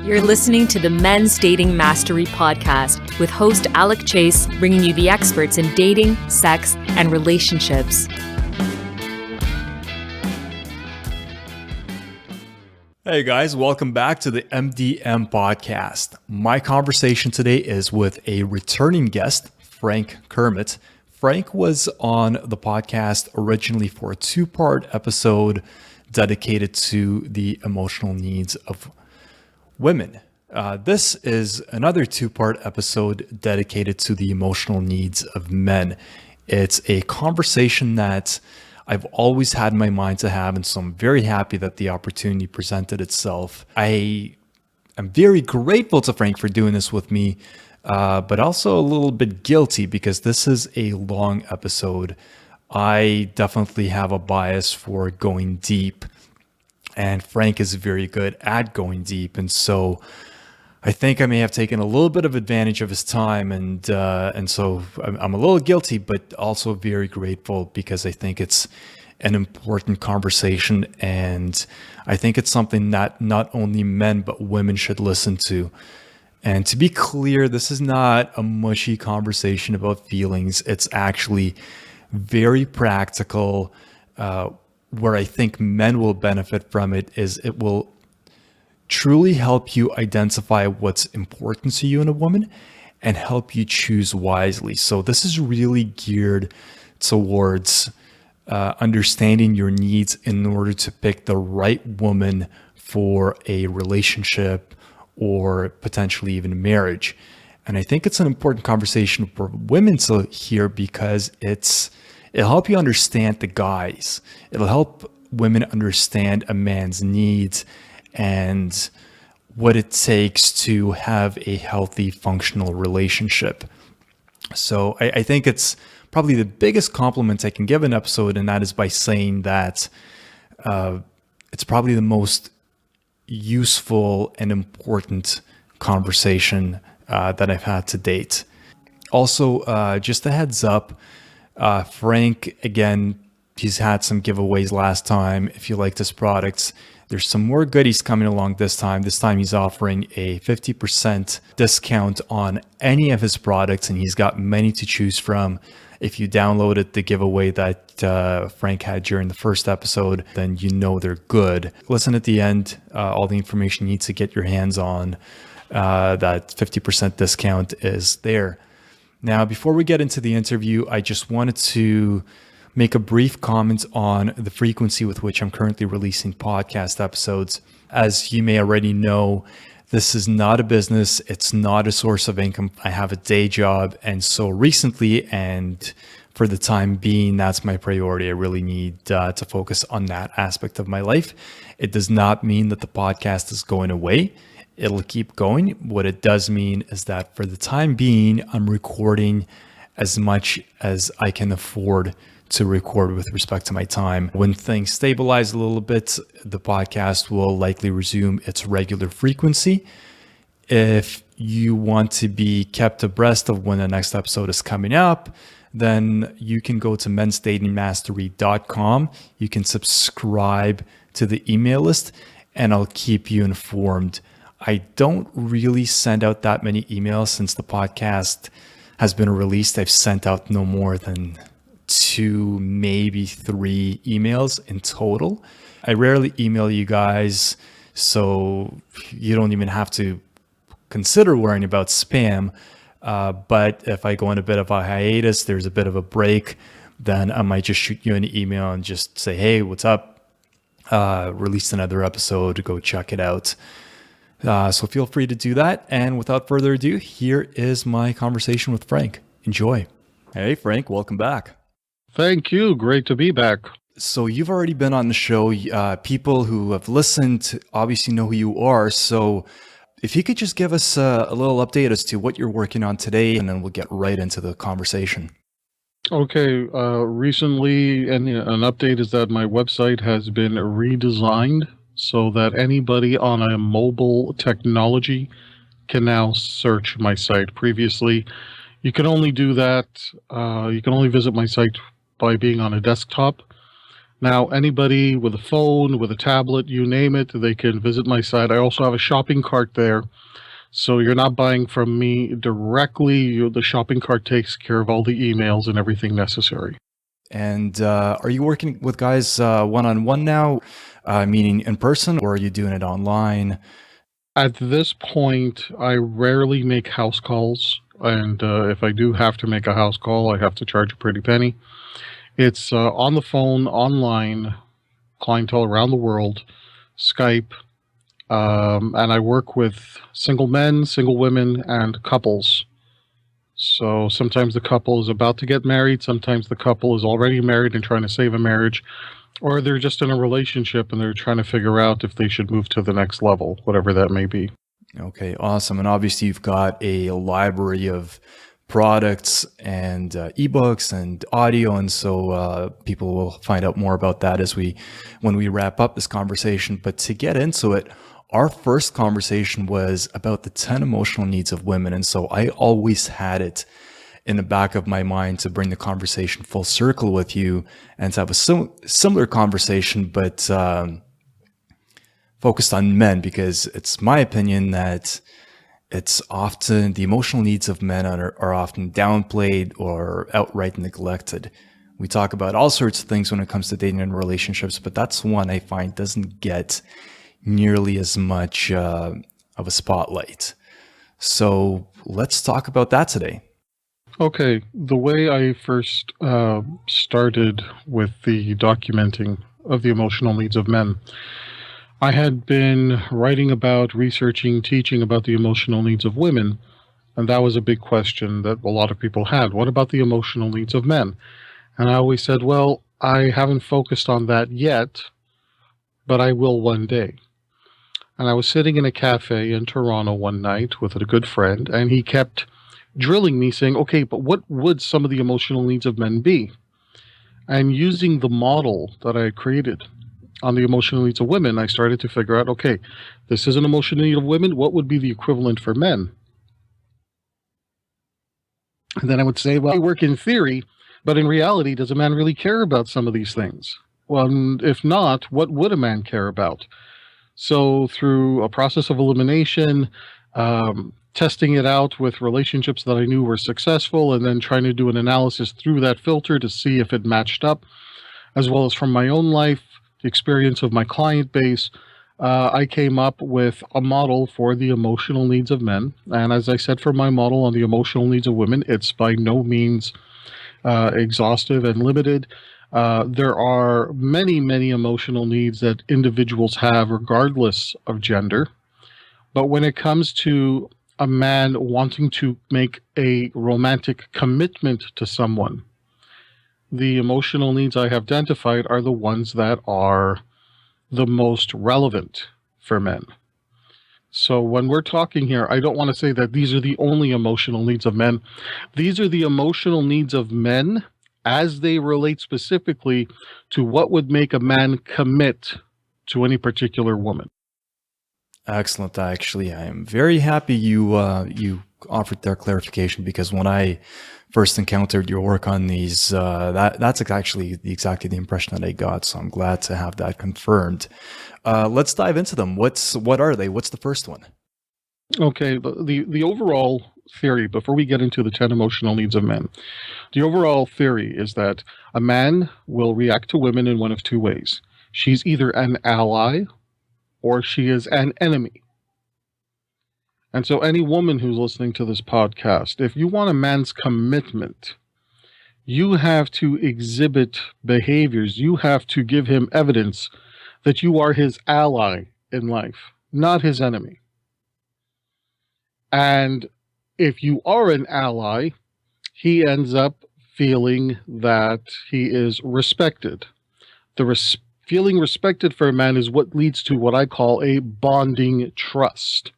You're listening to the Men's Dating Mastery Podcast with host Alec Chase, bringing you the experts in dating, sex, and relationships. Hey guys, welcome back to the MDM Podcast. My conversation today is with a returning guest, Frank Kermit. Frank was on the podcast originally for a two-part episode dedicated to the emotional needs of women. This is another two-part episode dedicated to the emotional needs of men. It's a conversation that I've always had in my mind to have, and so I'm very happy that the opportunity presented itself. I am very grateful to Frank for doing this with me, but also a little bit guilty because this is a long episode. I definitely have a bias for going deep, and Frank is very good at going deep, and so I think I may have taken a little bit of advantage of his time, and so I'm a little guilty, but also very grateful because I think it's an important conversation, and I think it's something that not only men but women should listen to. And to be clear, this is not a mushy conversation about feelings. It's actually very practical. Where I think men will benefit from it is it will truly help you identify what's important to you in a woman and help you choose wisely. So this is really geared towards understanding your needs in order to pick the right woman for a relationship or potentially even marriage. And I think it's an important conversation for women to hear because it'll help you understand the guys. It'll help women understand a man's needs and what it takes to have a healthy, functional relationship. So I think it's probably the biggest compliment I can give an episode, and that is by saying that it's probably the most useful and important conversation that I've had to date. Also, just a heads up, Frank, again, he's had some giveaways last time. If you liked his products, there's some more goodies coming along this time. This time he's offering a 50% discount on any of his products, and he's got many to choose from. If you downloaded the giveaway that Frank had during the first episode, then you know they're good. Listen at the end, all the information you need to get your hands on that 50% discount is there. Now, before we get into the interview, I just wanted to make a brief comment on the frequency with which I'm currently releasing podcast episodes. As you may already know, this is not a business. It's not a source of income. I have a day job. And so recently, and for the time being, that's my priority. I really need to focus on that aspect of my life. It does not mean that the podcast is going away. It'll keep going. What it does mean is that for the time being, I'm recording as much as I can afford to record with respect to my time. When things stabilize a little bit, the podcast will likely resume its regular frequency. If you want to be kept abreast of when the next episode is coming up, then you can go to mensdatingmastery.com. You can subscribe to the email list, and I'll keep you informed. I don't really send out that many emails since the podcast has been released. I've sent out no more than 2, maybe 3 emails in total. I rarely email you guys, so you don't even have to consider worrying about spam. But if I go on a bit of a hiatus, there's a bit of a break, then I might just shoot you an email and just say, hey, what's up? Released another episode, go check it out. So feel free to do that. And without further ado, here is my conversation with Frank. Enjoy. Hey, Frank, welcome back. Thank you. Great to be back. So you've already been on the show. People who have listened obviously know who you are. So if you could just give us a little update as to what you're working on today, and then we'll get right into the conversation. Okay. Recently, an update is that my website has been redesigned so that anybody on a mobile technology can now search my site. Previously, you can only do that. You can only visit my site by being on a desktop. Now, anybody with a phone, with a tablet, you name it, they can visit my site. I also have a shopping cart there. So you're not buying from me directly. The shopping cart takes care of all the emails and everything necessary. And are you working with guys one-on-one now, meaning in person, or are you doing it online? At this point, I rarely make house calls. And if I do have to make a house call, I have to charge a pretty penny. It's on the phone, online, clientele around the world, Skype. And I work with single men, single women, and couples. So sometimes the couple is about to get married, sometimes the couple is already married and trying to save a marriage, or they're just in a relationship and they're trying to figure out if they should move to the next level, whatever that may be. Okay, awesome. And obviously, you've got a library of products and ebooks and audio, and so people will find out more about that when we wrap up this conversation. But to get into it, our first conversation was about the 10 emotional needs of women, and so I always had it in the back of my mind to bring the conversation full circle with you and to have a similar conversation, but focused on men, because it's my opinion that it's often the emotional needs of men are often downplayed or outright neglected. We talk about all sorts of things when it comes to dating and relationships, but that's one I find doesn't get nearly as much of a spotlight. So let's talk about that today. Okay, the way I first started with the documenting of the emotional needs of men, I had been writing about, researching, teaching about the emotional needs of women, and that was a big question that a lot of people had. What about the emotional needs of men? And I always said, well, I haven't focused on that yet, but I will one day. And I was sitting in a cafe in Toronto one night with a good friend, and he kept drilling me saying, okay, but what would some of the emotional needs of men be? And using the model that I had created on the emotional needs of women, I started to figure out, okay, this is an emotional need of women. What would be the equivalent for men? And then I would say, well, I work in theory, but in reality, does a man really care about some of these things? Well, if not, what would a man care about? So through a process of elimination, testing it out with relationships that I knew were successful, and then trying to do an analysis through that filter to see if it matched up, as well as from my own life, the experience of my client base, I came up with a model for the emotional needs of men. And as I said, for my model on the emotional needs of women, it's by no means exhaustive and limited. There are many, many emotional needs that individuals have regardless of gender. But when it comes to a man wanting to make a romantic commitment to someone, the emotional needs I have identified are the ones that are the most relevant for men. So when we're talking here, I don't want to say that these are the only emotional needs of men. These are the emotional needs of men as they relate specifically to what would make a man commit to any particular woman. Excellent. Actually, I am very happy you offered that clarification, because when I first encountered your work on these, that's actually exactly the impression that I got. So I'm glad to have that confirmed. Let's dive into them. What are they? What's the first one? Okay, the overall theory, before we get into the 10 emotional needs of men, the overall theory is that a man will react to women in one of two ways. She's either an ally or she is an enemy. And so any woman who's listening to this podcast, if you want a man's commitment, you have to exhibit behaviors. You have to give him evidence that you are his ally in life, not his enemy. And if you are an ally, he ends up feeling that he is respected. Feeling respected for a man is what leads to what I call a bonding trust.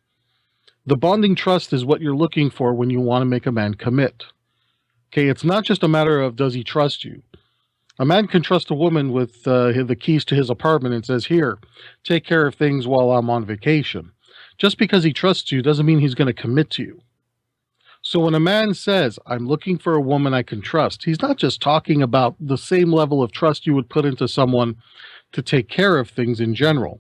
The bonding trust is what you're looking for when you want to make a man commit. Okay, it's not just a matter of does he trust you. A man can trust a woman with the keys to his apartment and says, here, take care of things while I'm on vacation. Just because he trusts you doesn't mean he's going to commit to you. So when a man says, I'm looking for a woman I can trust, he's not just talking about the same level of trust you would put into someone to take care of things in general.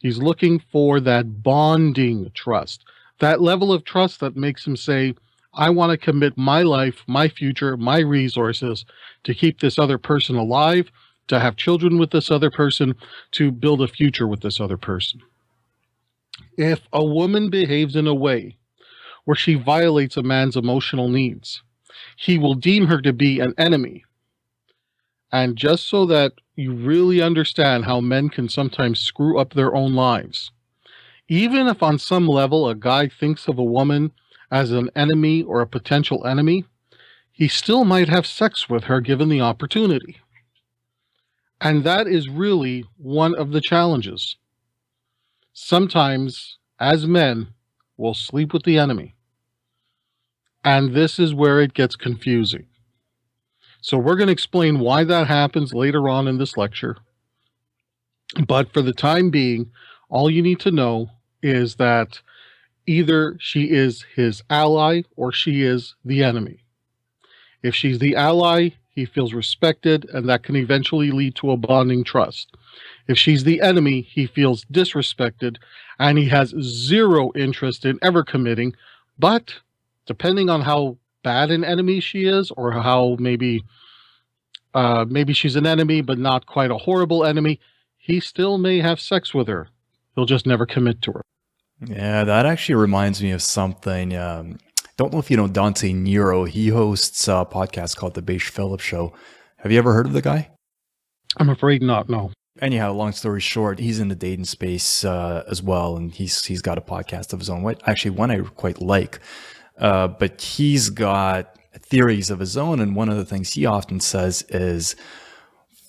He's looking for that bonding trust, that level of trust that makes him say, I want to commit my life, my future, my resources to keep this other person alive, to have children with this other person, to build a future with this other person. If a woman behaves in a way where she violates a man's emotional needs, he will deem her to be an enemy. And just so that you really understand how men can sometimes screw up their own lives, even if on some level a guy thinks of a woman as an enemy or a potential enemy, he still might have sex with her given the opportunity. And that is really one of the challenges. Sometimes, as men, we'll sleep with the enemy. And this is where it gets confusing. So we're going to explain why that happens later on in this lecture. But for the time being, all you need to know is that either she is his ally or she is the enemy. If she's the ally, he feels respected, and that can eventually lead to a bonding trust. If she's the enemy, he feels disrespected, and he has zero interest in ever committing. But depending on how bad an enemy she is, or how maybe she's an enemy but not quite a horrible enemy, he still may have sex with her. He'll just never commit to her. Yeah, that actually reminds me of something. Don't know if you know Dante Nero. He hosts a podcast called The Beige Phillips Show. Have you ever heard of the guy? I'm afraid not, no. Anyhow, long story short, he's in the dating space as well, and he's got a podcast of his own. Actually, one I quite like, but he's got theories of his own, and one of the things he often says is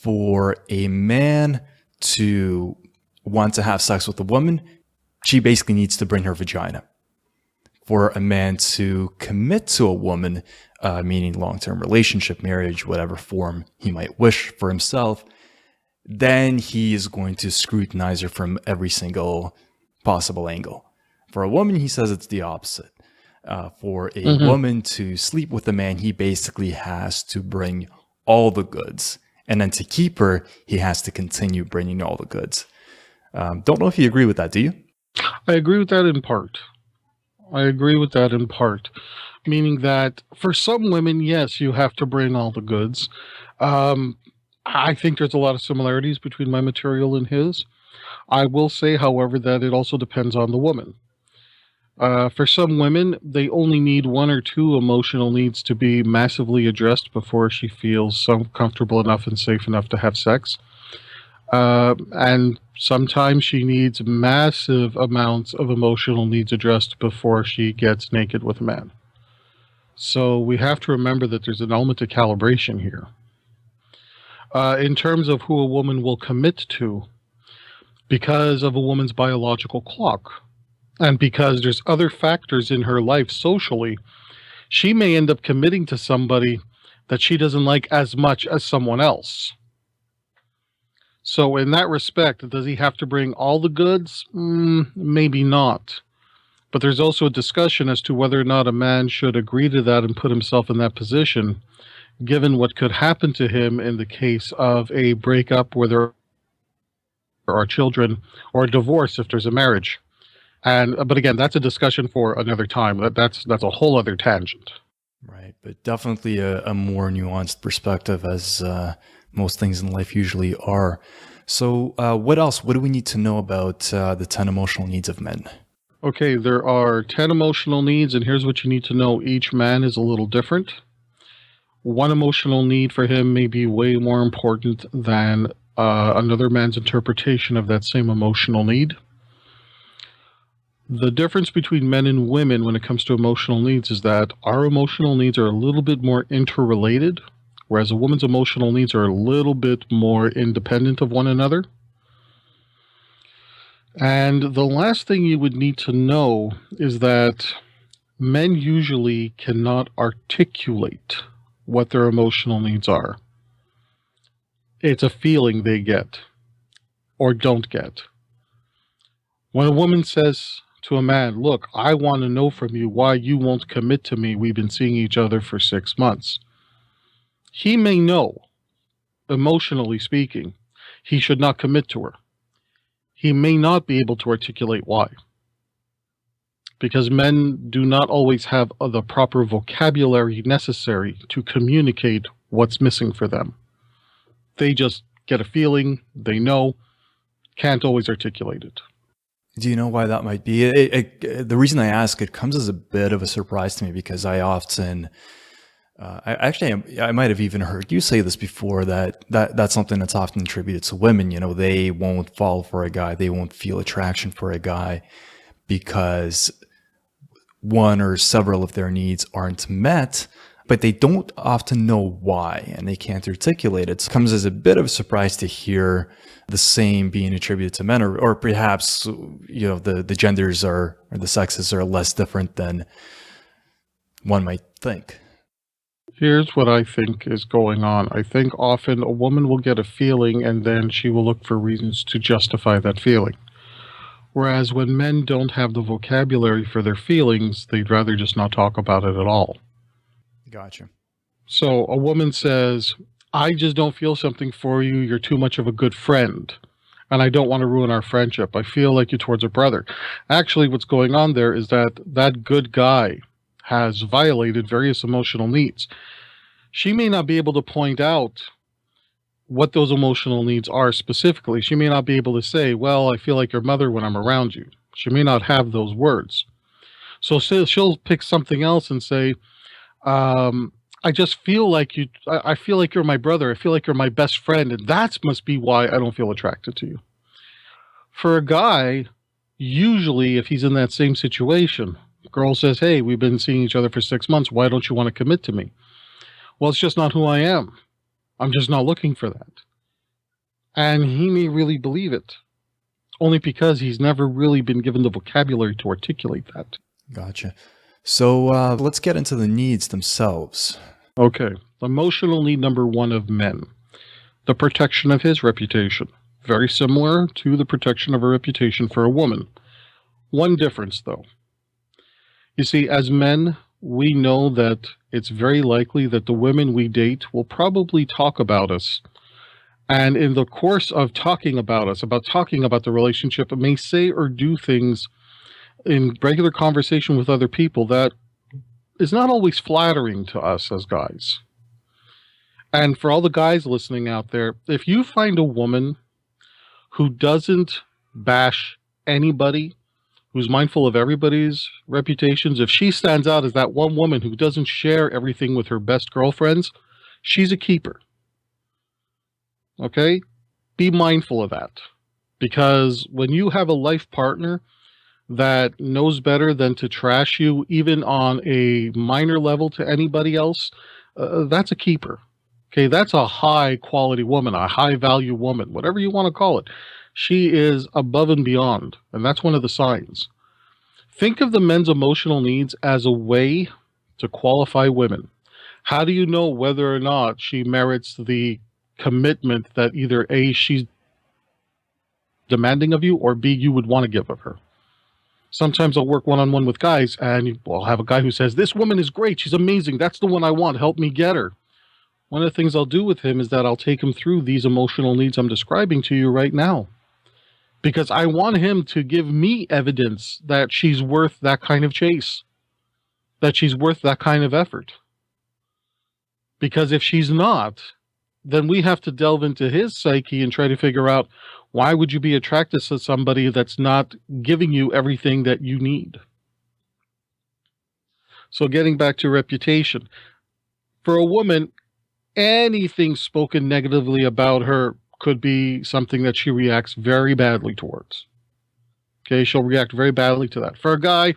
for a man to want to have sex with a woman, she basically needs to bring her vagina. For a man to commit to a woman, meaning long-term relationship, marriage, whatever form he might wish for himself, then he is going to scrutinize her from every single possible angle. For a woman, he says it's the opposite. For a woman to sleep with a man, he basically has to bring all the goods. And then to keep her, he has to continue bringing all the goods. Don't know if you agree with that, do you? I agree with that in part. Meaning that for some women, yes, you have to bring all the goods. I think there's a lot of similarities between my material and his. I will say, however, that it also depends on the woman. For some women, they only need one or two emotional needs to be massively addressed before she feels so comfortable enough and safe enough to have sex. And sometimes she needs massive amounts of emotional needs addressed before she gets naked with a man. So we have to remember that there's an element of calibration here. In terms of who a woman will commit to, because of a woman's biological clock, and because there's other factors in her life socially, she may end up committing to somebody that she doesn't like as much as someone else. So in that respect, does he have to bring all the goods? Maybe not. But there's also a discussion as to whether or not a man should agree to that and put himself in that position, given what could happen to him in the case of a breakup where there are children, or a divorce if there's a marriage. But again, that's a discussion for another time. That's a whole other tangent. Right, but definitely a more nuanced perspective, as most things in life usually are. So what else? What do we need to know about the 10 emotional needs of men? Okay, there are 10 emotional needs, and here's what you need to know. Each man is a little different. One emotional need for him may be way more important than another man's interpretation of that same emotional need. The difference between men and women when it comes to emotional needs is that our emotional needs are a little bit more interrelated, whereas a woman's emotional needs are a little bit more independent of one another. And the last thing you would need to know is that men usually cannot articulate what their emotional needs are. It's a feeling they get or don't get. When a woman says to a man, look, I want to know from you why you won't commit to me. We've been seeing each other for 6 months. He may know, emotionally speaking, he should not commit to her. He may not be able to articulate why. Because men do not always have the proper vocabulary necessary to communicate what's missing for them. They just get a feeling, they know, can't always articulate it. Do you know why that might be? The reason I ask, it comes as a bit of a surprise to me because I often, I might have even heard you say this before, that's something that's often attributed to women. You know, they won't fall for a guy, they won't feel attraction for a guy because one or several of their needs aren't met, but they don't often know why and they can't articulate it. So it comes as a bit of a surprise to hear the same being attributed to men, or perhaps, you know, the genders or the sexes are less different than one might think. Here's what I think is going on. I think often a woman will get a feeling and then she will look for reasons to justify that feeling. Whereas when men don't have the vocabulary for their feelings, they'd rather just not talk about it at all. Gotcha. So a woman says, I just don't feel something for you. You're too much of a good friend. And I don't want to ruin our friendship. I feel like you're towards a brother. Actually, what's going on there is that good guy has violated various emotional needs. She may not be able to point out what those emotional needs are specifically. She may not be able to say, well, I feel like your mother when I'm around you. She may not have those words. So she'll pick something else and say, I just feel like you, I feel like you're my brother. I feel like you're my best friend. And that must be why I don't feel attracted to you. For a guy, usually if he's in that same situation, girl says, hey, we've been seeing each other for 6 months. Why don't you want to commit to me? Well, it's just not who I am. I'm just not looking for that. And he may really believe it, only because he's never really been given the vocabulary to articulate that. Gotcha. So let's get into the needs themselves. Okay. Emotional need number one of men, the protection of his reputation. Very similar to the protection of a reputation for a woman. One difference, though. You see, as men, we know that it's very likely that the women we date will probably talk about us. And in the course of talking about us, about talking about the relationship, it may say or do things in regular conversation with other people that is not always flattering to us as guys. And for all the guys listening out there, if you find a woman who doesn't bash anybody, who's mindful of everybody's reputations, if she stands out as that one woman who doesn't share everything with her best girlfriends, she's a keeper. Okay? Be mindful of that. Because when you have a life partner that knows better than to trash you, even on a minor level to anybody else, that's a keeper. Okay? That's a high quality woman, a high value woman, whatever you want to call it. She is above and beyond, and that's one of the signs. Think of the men's emotional needs as a way to qualify women. How do you know whether or not she merits the commitment that either A, she's demanding of you, or B, you would want to give of her? Sometimes I'll work one-on-one with guys, and I'll have a guy who says, this woman is great, she's amazing, that's the one I want, help me get her. One of the things I'll do with him is that I'll take him through these emotional needs I'm describing to you right now. Because I want him to give me evidence that she's worth that kind of chase, that she's worth that kind of effort. Because if she's not, then we have to delve into his psyche and try to figure out, why would you be attracted to somebody that's not giving you everything that you need? So getting back to reputation, for a woman, anything spoken negatively about her could be something that she reacts very badly towards. Okay, she'll react very badly to that. For a guy,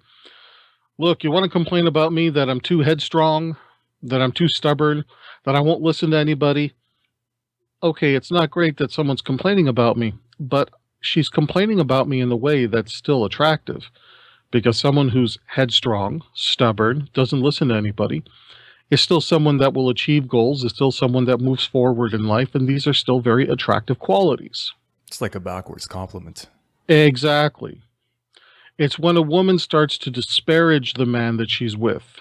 look, you want to complain about me that I'm too headstrong, that I'm too stubborn, that I won't listen to anybody. Okay, it's not great that someone's complaining about me, but she's complaining about me in a way that's still attractive. Because someone who's headstrong, stubborn, doesn't listen to anybody, is still someone that will achieve goals, is still someone that moves forward in life, and these are still very attractive qualities. It's like a backwards compliment. Exactly. It's when a woman starts to disparage the man that she's with.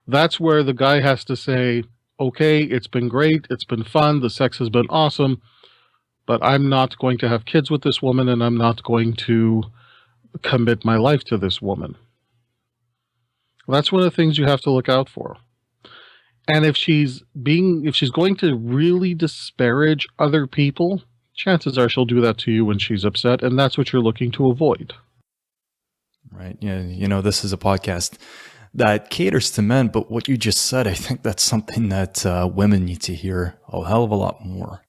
That's where the guy has to say, okay, it's been great, it's been fun, the sex has been awesome, but I'm not going to have kids with this woman and I'm not going to commit my life to this woman. That's one of the things you have to look out for. And if she's going to really disparage other people, chances are she'll do that to you when she's upset, and that's what you're looking to avoid. Right. Yeah. This is a podcast that caters to men, but what you just said, I think that's something that women need to hear a hell of a lot more.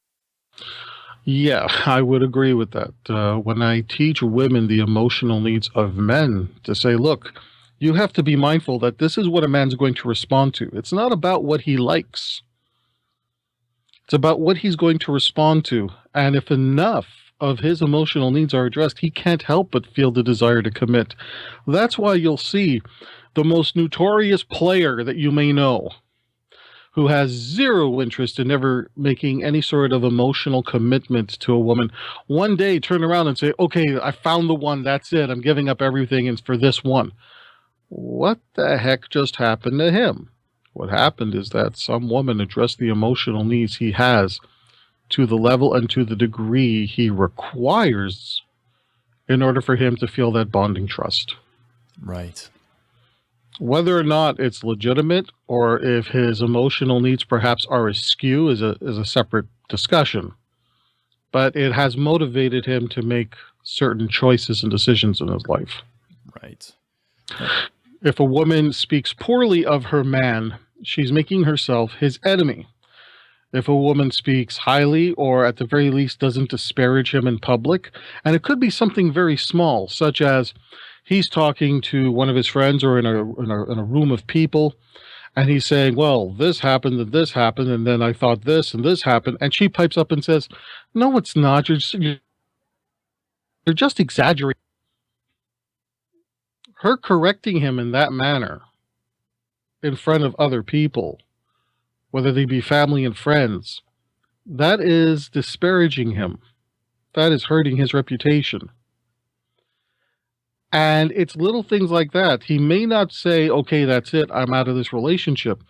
Yeah, I would agree with that. When I teach women the emotional needs of men, to say, look, you have to be mindful that this is what a man's going to respond to. It's not about what he likes. It's about what he's going to respond to. And if enough of his emotional needs are addressed, he can't help but feel the desire to commit. That's why you'll see the most notorious player that you may know, who has zero interest in ever making any sort of emotional commitment to a woman, one day turn around and say, okay, I found the one, that's it, I'm giving up everything, and it's for this one. What the heck just happened to him? What happened is that some woman addressed the emotional needs he has to the level and to the degree he requires in order for him to feel that bonding trust. Right. Whether or not it's legitimate or if his emotional needs perhaps are askew is a separate discussion. But it has motivated him to make certain choices and decisions in his life. Right. If a woman speaks poorly of her man, she's making herself his enemy. If a woman speaks highly or at the very least doesn't disparage him in public, and it could be something very small, such as he's talking to one of his friends or in a room of people, and he's saying, well, this happened, and then I thought this and this happened, and she pipes up and says, no, it's not, you're just exaggerating. Her correcting him in that manner in front of other people, whether they be family and friends, that is disparaging him. That is hurting his reputation. And it's little things like that. He may not say, okay, that's it, I'm out of this relationship.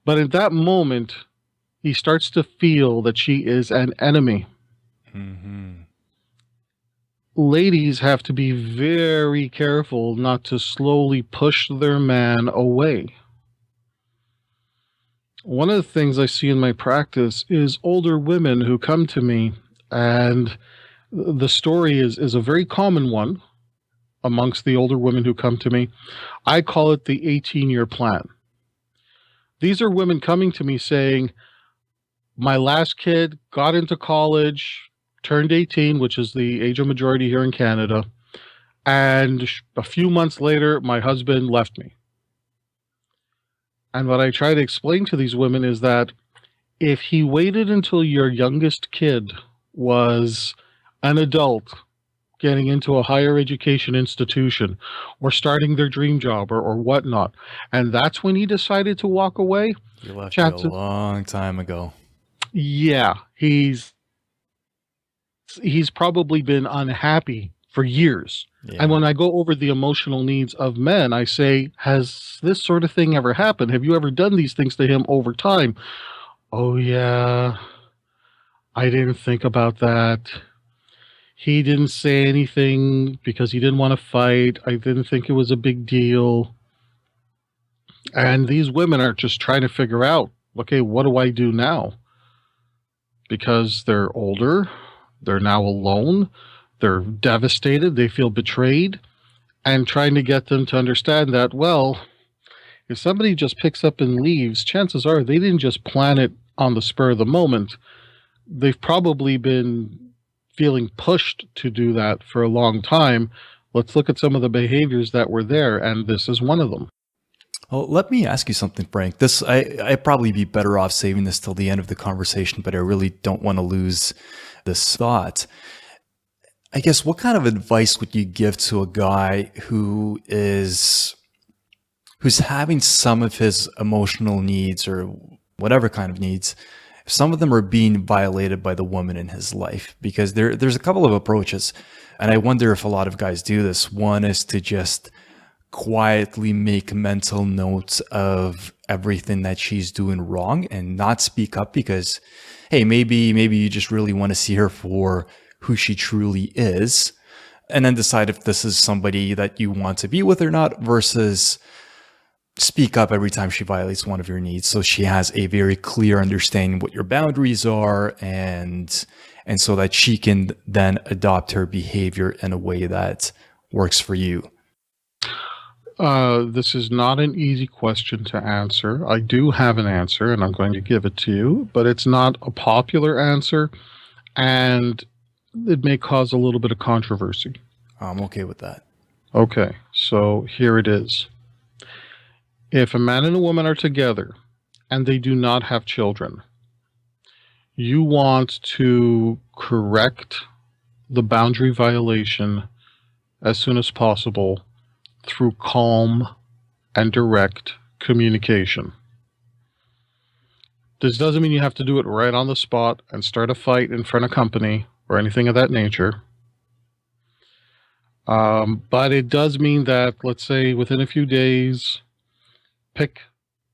But in that moment, he starts to feel that she is an enemy. Mm-hmm. Ladies have to be very careful not to slowly push their man away. One of the things I see in my practice is older women who come to me, and the story is a very common one amongst the older women who come to me. I call it the 18-year plan. These are women coming to me saying, my last kid got into college, turned 18, which is the age of majority here in Canada, and a few months later, my husband left me. And what I try to explain to these women is that if he waited until your youngest kid was an adult, getting into a higher education institution or starting their dream job or whatnot, and that's when he decided to walk away, You left me a long time ago. Yeah, he's probably been unhappy for years. Yeah. And when I go over the emotional needs of men, I say, has this sort of thing ever happened? Have you ever done these things to him over time? Oh, yeah, I didn't think about that. He didn't say anything because he didn't want to fight. I didn't think it was a big deal. And these women are just trying to figure out, okay, what do I do now? Because they're older, they're now alone, they're devastated, they feel betrayed, and trying to get them to understand that, well, if somebody just picks up and leaves, chances are they didn't just plan it on the spur of the moment. They've probably been feeling pushed to do that for a long time. Let's look at some of the behaviors that were there, and this is one of them. Well, let me ask you something, Frank. I'd probably be better off saving this till the end of the conversation, but I really don't want to lose this thought. I guess, what kind of advice would you give to a guy who's having some of his emotional needs or whatever kind of needs some of them are being violated by the woman in his life, because there's a couple of approaches. And I wonder if a lot of guys do this. One is to just quietly make mental notes of everything that she's doing wrong and not speak up because, hey, maybe you just really want to see her for who she truly is, and then decide if this is somebody that you want to be with or not, versus speak up every time she violates one of your needs, so she has a very clear understanding what your boundaries are, and so that she can then adopt her behavior in a way that works for you. This is not an easy question to answer. I do have an answer, and I'm going to give it to you, but it's not a popular answer, and it may cause a little bit of controversy. I'm okay with that. Okay, so here it is. If a man and a woman are together and they do not have children, you want to correct the boundary violation as soon as possible through calm and direct communication. This doesn't mean you have to do it right on the spot and start a fight in front of company or anything of that nature. But it does mean that, let's say, within a few days, pick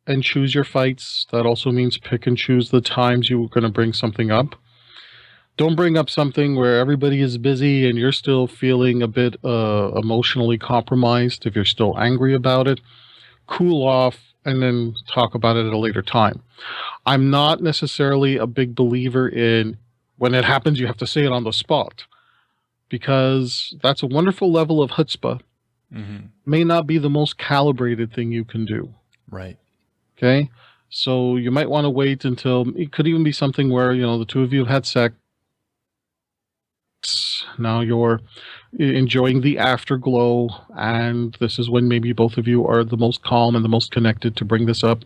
and choose your fights. That also means pick and choose the times you're going to bring something up. Don't bring up something where everybody is busy and you're still feeling a bit emotionally compromised. If you're still angry about it, cool off and then talk about it at a later time. I'm not necessarily a big believer in when it happens, you have to say it on the spot, because that's a wonderful level of chutzpah. Mm-hmm. May not be the most calibrated thing you can do. Right. Okay. So you might want to wait until, it could even be something where, the two of you have had sex. Now you're enjoying the afterglow, and this is when maybe both of you are the most calm and the most connected to bring this up.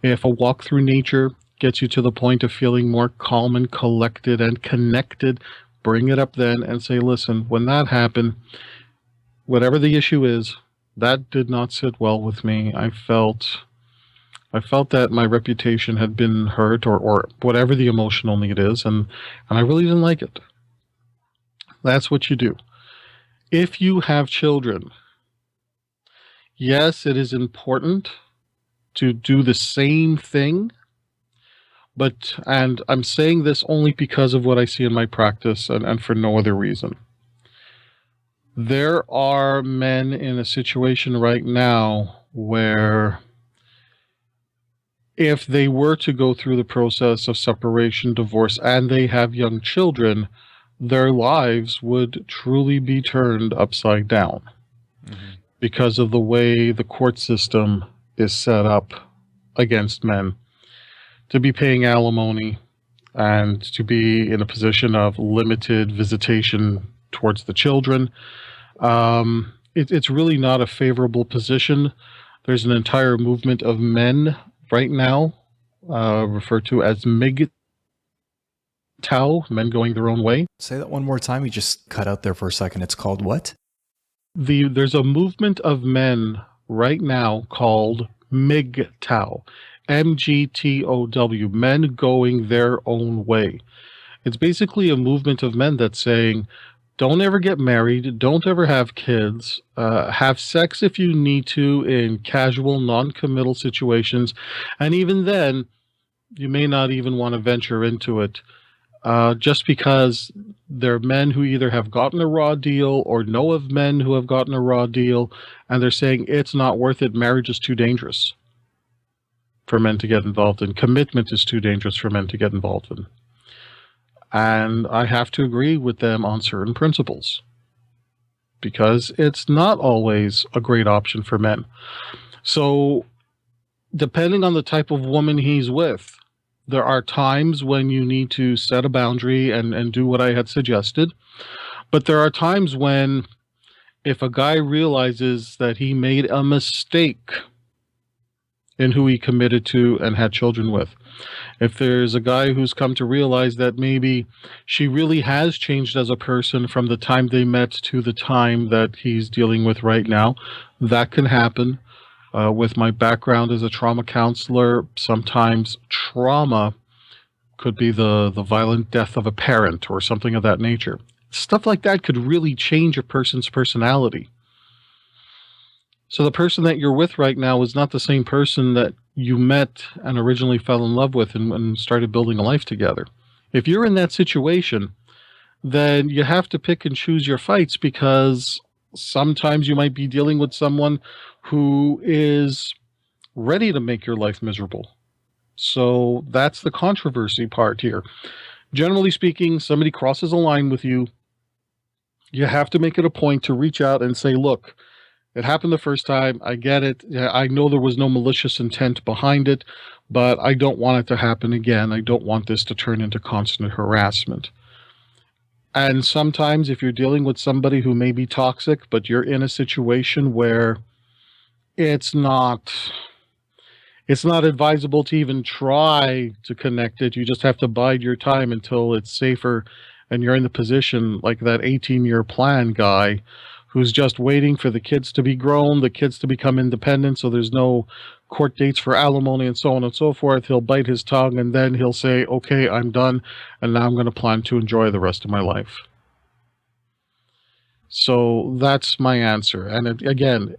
If a walk through nature gets you to the point of feeling more calm and collected and connected, bring it up then and say, listen, when that happened, whatever the issue is, that did not sit well with me. I felt that my reputation had been hurt, or whatever the emotional need is, and I really didn't like it. That's what you do. If you have children, yes, it is important to do the same thing, and I'm saying this only because of what I see in my practice and for no other reason. There are men in a situation right now where if they were to go through the process of separation, divorce, and they have young children, their lives would truly be turned upside down. Mm-hmm. Because of the way the court system is set up against men to be paying alimony and to be in a position of limited visitation towards the children. It's really not a favorable position. There's an entire movement of men right now, referred to as MGTOW, men going their own way. Say that one more time. You just cut out there for a second. It's called what? There's a movement of men right now called MGTOW, MGTOW, men going their own way. It's basically a movement of men that's saying, don't ever get married, don't ever have kids, have sex if you need to in casual, non-committal situations, and even then, you may not even want to venture into it, just because there are men who either have gotten a raw deal or know of men who have gotten a raw deal, and they're saying it's not worth it, marriage is too dangerous for men to get involved in, commitment is too dangerous for men to get involved in. And I have to agree with them on certain principles, because it's not always a great option for men. So depending on the type of woman he's with, there are times when you need to set a boundary and do what I had suggested. But there are times when, if a guy realizes that he made a mistake in who he committed to and had children with, if there's a guy who's come to realize that maybe she really has changed as a person from the time they met to the time that he's dealing with right now, that can happen. With my background as a trauma counselor, sometimes trauma Could be the violent death of a parent or something of that nature. Stuff like that could really change a person's personality. So the person that you're with right now is not the same person that you met and originally fell in love with and started building a life together. If you're in that situation, then you have to pick and choose your fights, because sometimes you might be dealing with someone who is ready to make your life miserable. So that's the controversy part here. Generally speaking, somebody crosses a line with you, you have to make it a point to reach out and say, look, it happened the first time. I get it. I know there was no malicious intent behind it, but I don't want it to happen again. I don't want this to turn into constant harassment. And sometimes if you're dealing with somebody who may be toxic, but you're in a situation where it's not advisable to even try to connect it. You just have to bide your time until it's safer and you're in the position like that 18-year plan guy who's just waiting for the kids to be grown, the kids to become independent, so there's no court dates for alimony and so on and so forth. He'll bite his tongue and then he'll say, okay, I'm done, and now I'm going to plan to enjoy the rest of my life. So that's my answer. And again,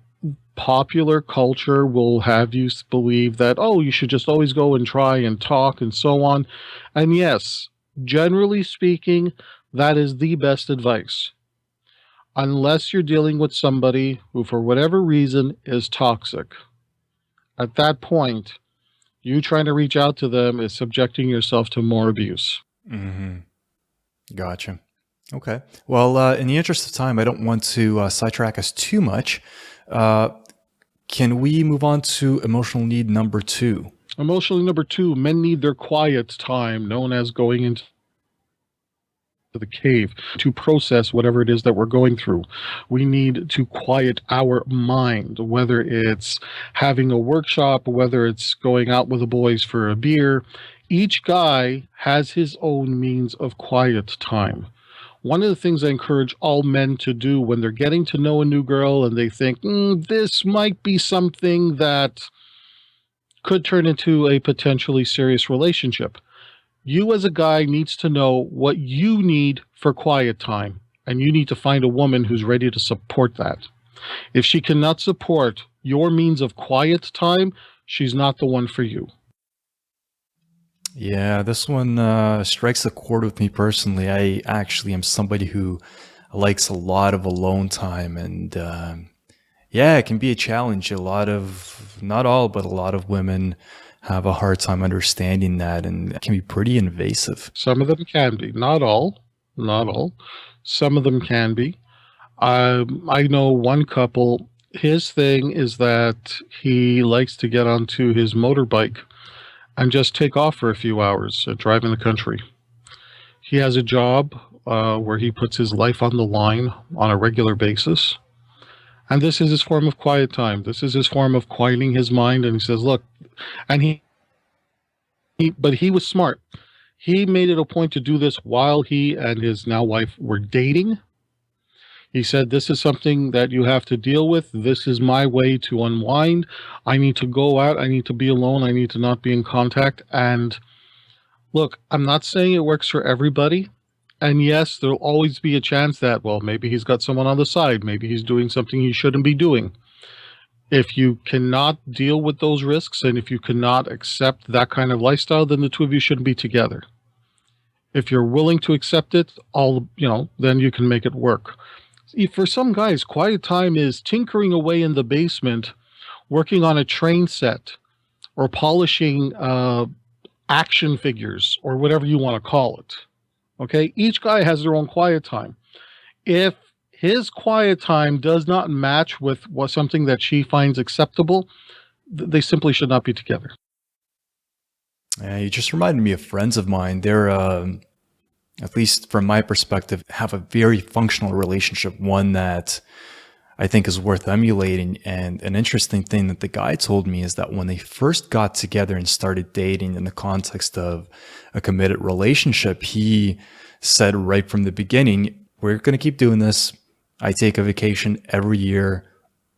popular culture will have you believe that, oh, you should just always go and try and talk and so on. And yes, generally speaking, that is the best advice. Unless you're dealing with somebody who, for whatever reason, is toxic. At that point, you trying to reach out to them is subjecting yourself to more abuse. Mm-hmm. Gotcha. Okay. Well, in the interest of time, I don't want to sidetrack us too much. Can we move on to emotional need number 2? Emotional need number 2, men need their quiet time, known as going into the cave to process whatever it is that we're going through. We need to quiet our mind, whether it's having a workshop, whether it's going out with the boys for a beer. Each guy has his own means of quiet time. One of the things I encourage all men to do when they're getting to know a new girl and they think, this might be something that could turn into a potentially serious relationship. You as a guy needs to know what you need for quiet time, and you need to find a woman who's ready to support that. If she cannot support your means of quiet time, she's not the one for you. Yeah, this one strikes a chord with me personally. I actually am somebody who likes a lot of alone time, and yeah, it can be a challenge. Not all, but a lot of women have a hard time understanding that, and it can be pretty invasive. Some of them can be, not all. Some of them can be. I know one couple, his thing is that he likes to get onto his motorbike and just take off for a few hours and drive in the country. He has a job where he puts his life on the line on a regular basis. And this is his form of quiet time. This is his form of quieting his mind. And he says, look, and but he was smart. He made it a point to do this while he and his now wife were dating. He said, this is something that you have to deal with. This is my way to unwind. I need to go out. I need to be alone. I need to not be in contact. And look, I'm not saying it works for everybody. And yes, there'll always be a chance that, well, maybe he's got someone on the side. Maybe he's doing something he shouldn't be doing. If you cannot deal with those risks and if you cannot accept that kind of lifestyle, then the two of you shouldn't be together. If you're willing to accept it, then you can make it work. For some guys, quiet time is tinkering away in the basement, working on a train set, or polishing action figures, or whatever you want to call it. Okay? Each guy has their own quiet time. If his quiet time does not match with something that she finds acceptable, they simply should not be together. You just reminded me of friends of mine. They're, at least from my perspective, have a very functional relationship, one that I think is worth emulating. And an interesting thing that the guy told me is that when they first got together and started dating in the context of a committed relationship, he said right from the beginning, we're going to keep doing this. I take a vacation every year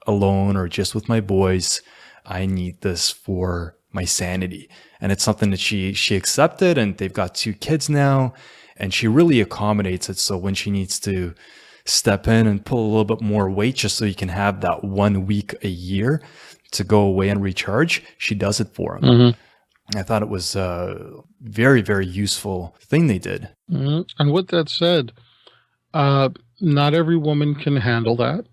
alone or just with my boys. I need this for my sanity. And it's something that she accepted, and they've got 2 kids now, and she really accommodates it. So when she needs to step in and pull a little bit more weight just so you can have that 1 week a year to go away and recharge, she does it for him. I thought it was a very, very useful thing they did. And with that said, not every woman can handle that.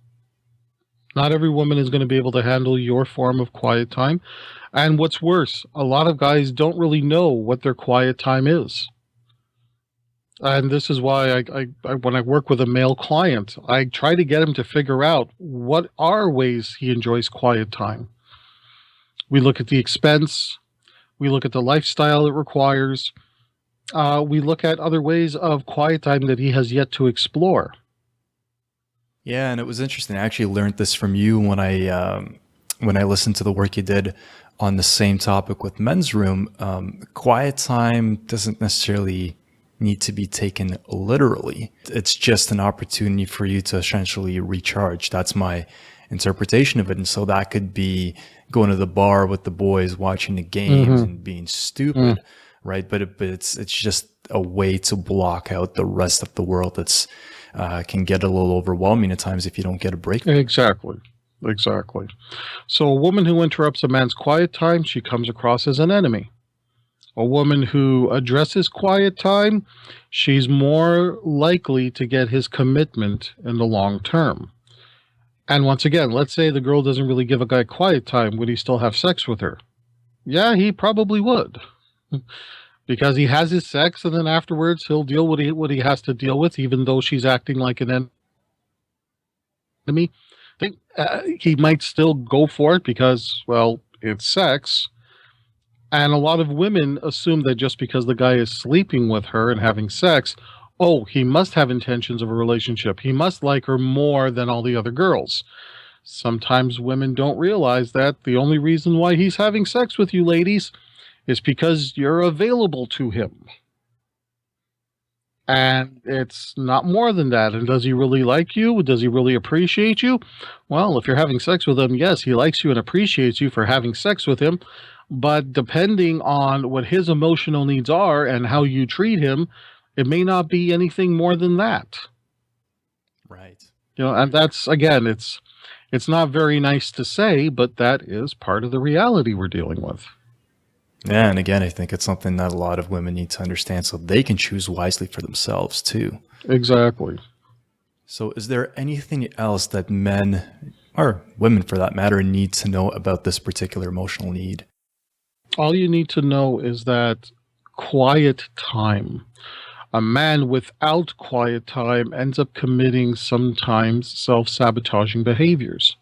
Not every woman is going to be able to handle your form of quiet time. And what's worse, a lot of guys don't really know what their quiet time is. And this is why I when I work with a male client, I try to get him to figure out what are ways he enjoys quiet time. We look at the expense. We look at the lifestyle it requires. We look at other ways of quiet time that he has yet to explore. Yeah, and it was interesting. I actually learned this from you when I listened to the work you did on the same topic with Men's Room. Quiet time doesn't necessarily need to be taken literally. It's just an opportunity for you to essentially recharge. That's my interpretation of it. And so that could be going to the bar with the boys, watching the games and being stupid, right? But it's just a way to block out the rest of the world that's can get a little overwhelming at times if you don't get a break. Exactly. So a woman who interrupts a man's quiet time, she comes across as an enemy. A woman who addresses quiet time, she's more likely to get his commitment in the long term. And once again, let's say the girl doesn't really give a guy quiet time. Would he still have sex with her? Yeah, he probably would. Because he has his sex, and then afterwards he'll deal with what he has to deal with, even though she's acting like an enemy. He might still go for it because, well, it's sex. And a lot of women assume that just because the guy is sleeping with her and having sex, oh, he must have intentions of a relationship. He must like her more than all the other girls. Sometimes women don't realize that the only reason why he's having sex with you, ladies, is because you're available to him. And it's not more than that. And does he really like you? Does he really appreciate you? Well, if you're having sex with him, yes, he likes you and appreciates you for having sex with him. But depending on what his emotional needs are and how you treat him, it may not be anything more than that. Right. And that's, again, it's not very nice to say, but that is part of the reality we're dealing with. Yeah, and again, I think it's something that a lot of women need to understand so they can choose wisely for themselves too. Exactly. So is there anything else that men, or women for that matter, need to know about this particular emotional need? All you need to know is that quiet time. A man without quiet time ends up committing sometimes self-sabotaging behaviors.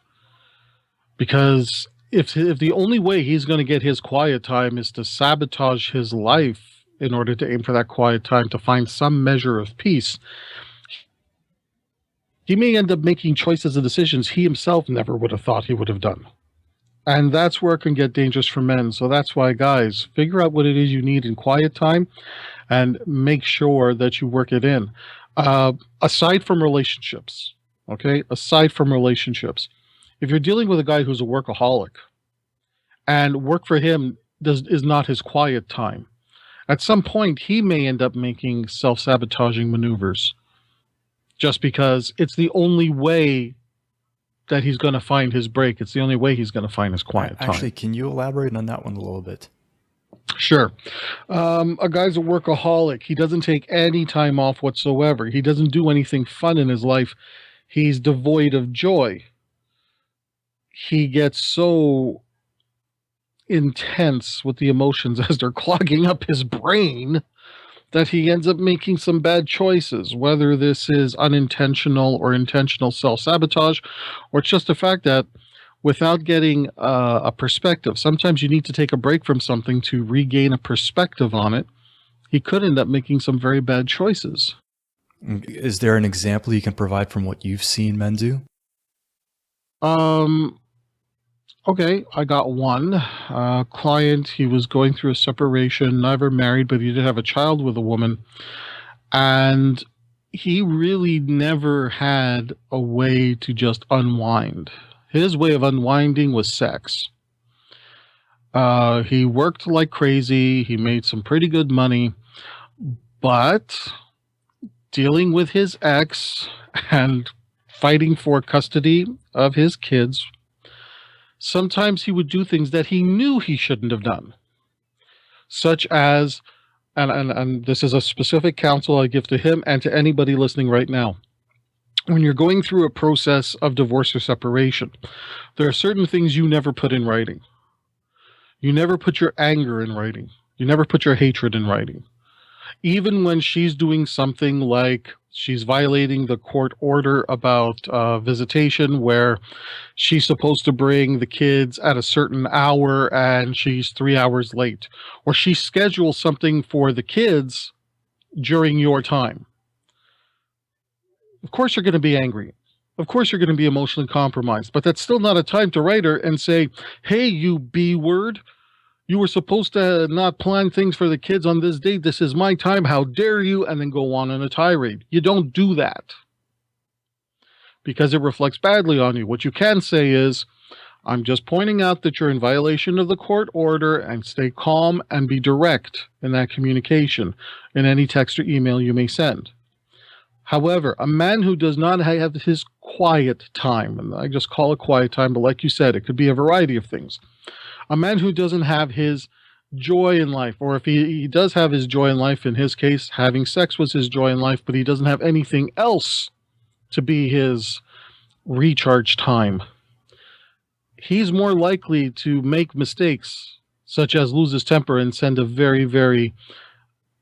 Because if the only way he's going to get his quiet time is to sabotage his life in order to aim for that quiet time to find some measure of peace, he may end up making choices and decisions he himself never would have thought he would have done. And that's where it can get dangerous for men. So that's why, guys, figure out what it is you need in quiet time and make sure that you work it in. Aside from relationships, if you're dealing with a guy who's a workaholic and work for him is not his quiet time, at some point he may end up making self-sabotaging maneuvers just because it's the only way that he's going to find his break. It's the only way he's going to find his quiet time. Actually, can you elaborate on that one a little bit? Sure. A guy's a workaholic. He doesn't take any time off whatsoever. He doesn't do anything fun in his life. He's devoid of joy. He gets so intense with the emotions as they're clogging up his brain that he ends up making some bad choices, whether this is unintentional or intentional self-sabotage, or it's just the fact that without getting a perspective, sometimes you need to take a break from something to regain a perspective on it. He could end up making some very bad choices. Is there an example you can provide from what you've seen men do? Okay, I got one client. He was going through a separation, never married, but he did have a child with a woman. And he really never had a way to just unwind. His way of unwinding was sex. He worked like crazy. He made some pretty good money, but dealing with his ex and fighting for custody of his kids, sometimes he would do things that he knew he shouldn't have done, such as, and this is a specific counsel I give to him and to anybody listening right now. When you're going through a process of divorce or separation, there are certain things you never put in writing. You never put your anger in writing. You never put your hatred in writing. Even when she's doing something like she's violating the court order about visitation, where she's supposed to bring the kids at a certain hour and she's 3 hours late, or she schedules something for the kids during your time. Of course you're going to be angry. Of course you're going to be emotionally compromised, but that's still not a time to write her and say, hey, you B word, you were supposed to not plan things for the kids on this date. This is my time. How dare you? And then go on in a tirade. You don't do that because it reflects badly on you. What you can say is, I'm just pointing out that you're in violation of the court order, and stay calm and be direct in that communication in any text or email you may send. However, a man who does not have his quiet time, and I just call it quiet time, but like you said, it could be a variety of things. A man who doesn't have his joy in life, or if he does have his joy in life, in his case, having sex was his joy in life, but he doesn't have anything else to be his recharge time, he's more likely to make mistakes, such as lose his temper and send a very, very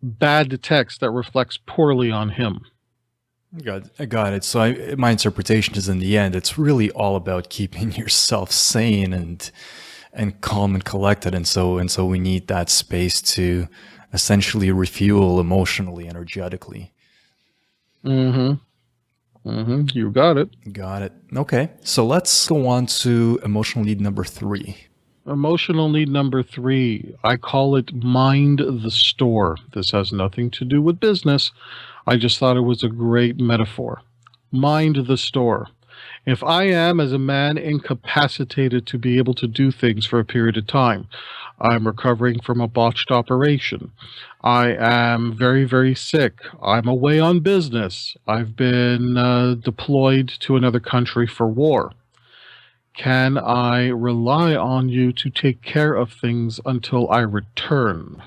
bad text that reflects poorly on him. I got it. So my interpretation is, in the end, it's really all about keeping yourself sane and calm and collected. And so we need that space to essentially refuel emotionally, energetically. You got it. Got it. Okay. So let's go on to emotional need number 3. Emotional need number 3. I call it mind the store. This has nothing to do with business. I just thought it was a great metaphor. Mind the store. If I am, as a man, incapacitated to be able to do things for a period of time, I'm recovering from a botched operation, I am very, very sick, I'm away on business, I've been deployed to another country for war, can I rely on you to take care of things until I return?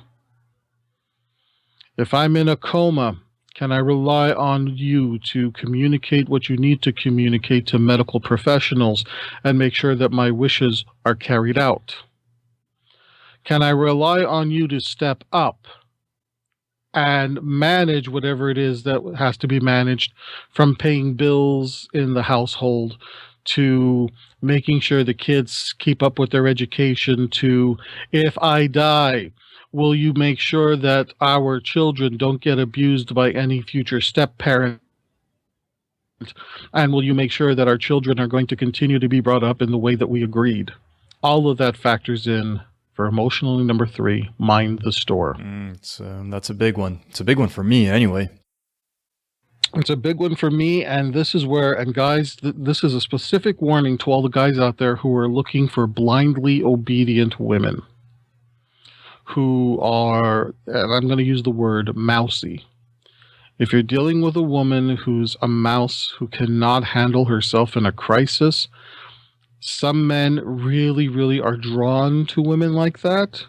If I'm in a coma, can I rely on you to communicate what you need to communicate to medical professionals and make sure that my wishes are carried out? Can I rely on you to step up and manage whatever it is that has to be managed, from paying bills in the household to making sure the kids keep up with their education to, if I die, will you make sure that our children don't get abused by any future step-parent? And will you make sure that our children are going to continue to be brought up in the way that we agreed? All of that factors in for emotional number 3, mind the store. That's a big one. It's a big one for me anyway. It's a big one for me, and this is where, and guys, this is a specific warning to all the guys out there who are looking for blindly obedient women, who are, and I'm going to use the word mousy. If you're dealing with a woman who's a mouse, who cannot handle herself in a crisis, some men really, really are drawn to women like that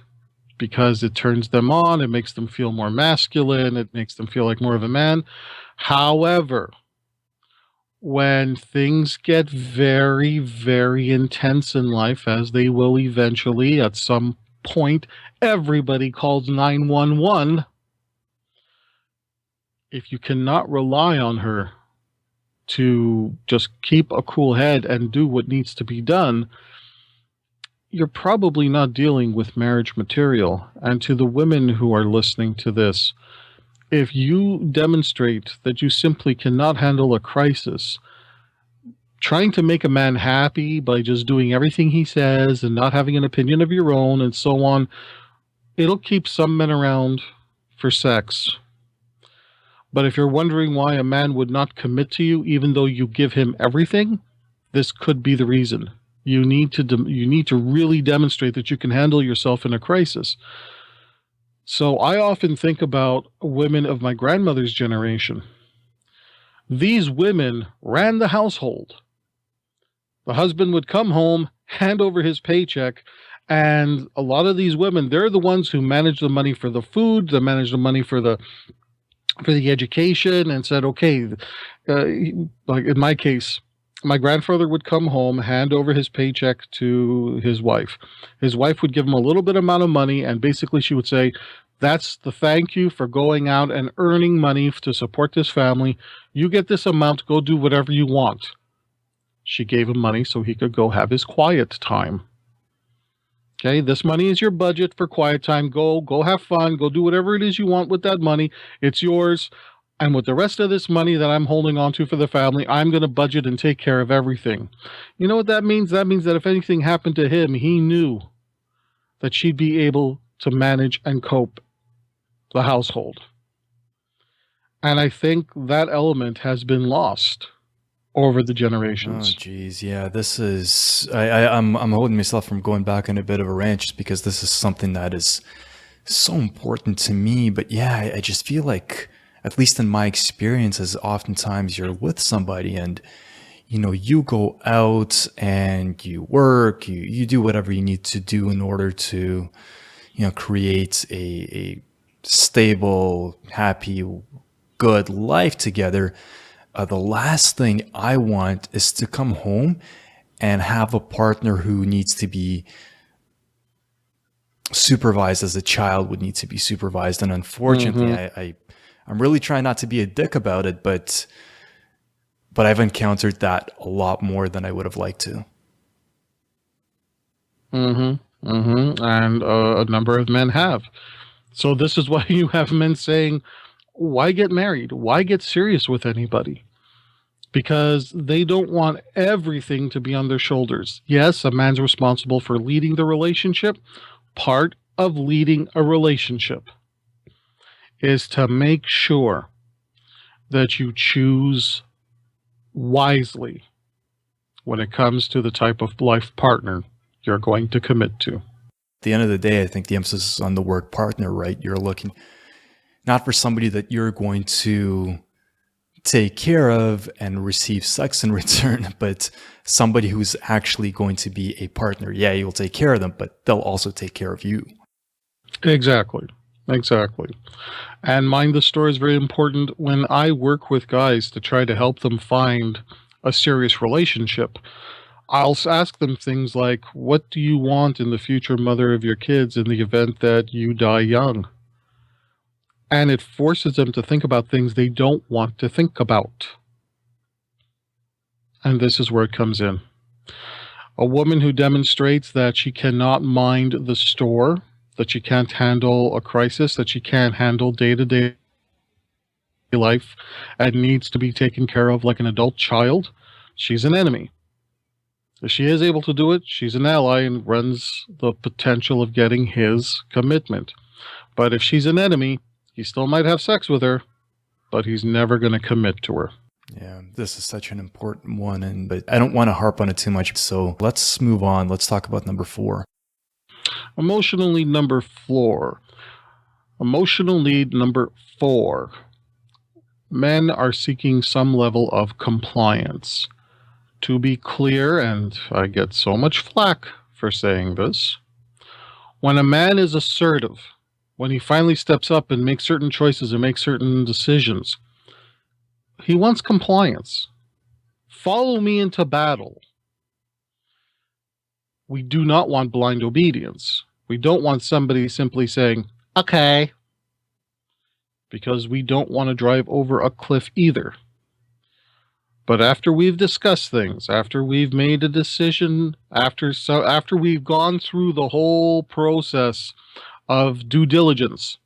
because it turns them on, it makes them feel more masculine, it makes them feel like more of a man. However, when things get very, very intense in life, as they will eventually, at some point, everybody calls 911. If you cannot rely on her to just keep a cool head and do what needs to be done, you're probably not dealing with marriage material. And to the women who are listening to this, if you demonstrate that you simply cannot handle a crisis, trying to make a man happy by just doing everything he says and not having an opinion of your own and so on, it'll keep some men around for sex. But if you're wondering why a man would not commit to you even though you give him everything, this could be the reason. You need to really demonstrate that you can handle yourself in a crisis. So I often think about women of my grandmother's generation. These women ran the household. The husband would come home, hand over his paycheck, and a lot of these women, they're the ones who manage the money for the food, they manage the money for the education, and said, okay, like in my case, my grandfather would come home, hand over his paycheck to his wife. His wife would give him a little bit amount of money, and basically she would say, that's the thank you for going out and earning money to support this family. You get this amount, go do whatever you want. She gave him money so he could go have his quiet time. Okay, this money is your budget for quiet time. Go have fun. Go do whatever it is you want with that money. It's yours. And with the rest of this money that I'm holding on to for the family, I'm going to budget and take care of everything. You know what that means? That means that if anything happened to him, he knew that she'd be able to manage and cope the household. And I think that element has been lost over the Oh, generations. geez, yeah. This is I'm holding myself from going back on a bit of a rant just because this is something that is so important to me. But yeah, I just feel like, at least in my experiences, oftentimes you're with somebody and you go out and you work, you do whatever you need to do in order to create a stable, happy, good life together. The last thing I want is to come home and have a partner who needs to be supervised as a child would need to be supervised. And unfortunately, I'm really trying not to be a dick about it, but I've encountered that a lot more than I would have liked to. And a number of men have. So this is why you have men saying, why get married? Why get serious with anybody? Because they don't want everything to be on their shoulders. Yes, a man's responsible for leading the relationship. Part of leading a relationship is to make sure that you choose wisely when it comes to the type of life partner you're going to commit to. At the end of the day, I think the emphasis is on the word partner, right? You're looking not for somebody that you're going to take care of and receive sex in return, but somebody who's actually going to be a partner. Yeah, you'll take care of them, but they'll also take care of you. Exactly. And mind the story is very important. When I work with guys to try to help them find a serious relationship, I'll ask them things like, what do you want in the future mother of your kids in the event that you die young? And it forces them to think about things they don't want to think about. And this is where it comes in. A woman who demonstrates that she cannot mind the store, that she can't handle a crisis, that she can't handle day-to-day life, and needs to be taken care of like an adult child, she's an enemy. If she is able to do it, she's an ally and runs the potential of getting his commitment. But if she's an enemy, he still might have sex with her, but he's never going to commit to her. Yeah, this is such an important one, but I don't want to harp on it too much. So let's move on. Let's talk about number 4. Emotional need number 4. Emotional need number 4. Men are seeking some level of compliance. To be clear, and I get so much flack for saying this, when a man is assertive, when he finally steps up and makes certain choices and makes certain decisions, he wants compliance. Follow me into battle. We do not want blind obedience. We don't want somebody simply saying, okay, because we don't want to drive over a cliff either. But after we've discussed things, after we've made a decision, after we've gone through the whole process of due diligence,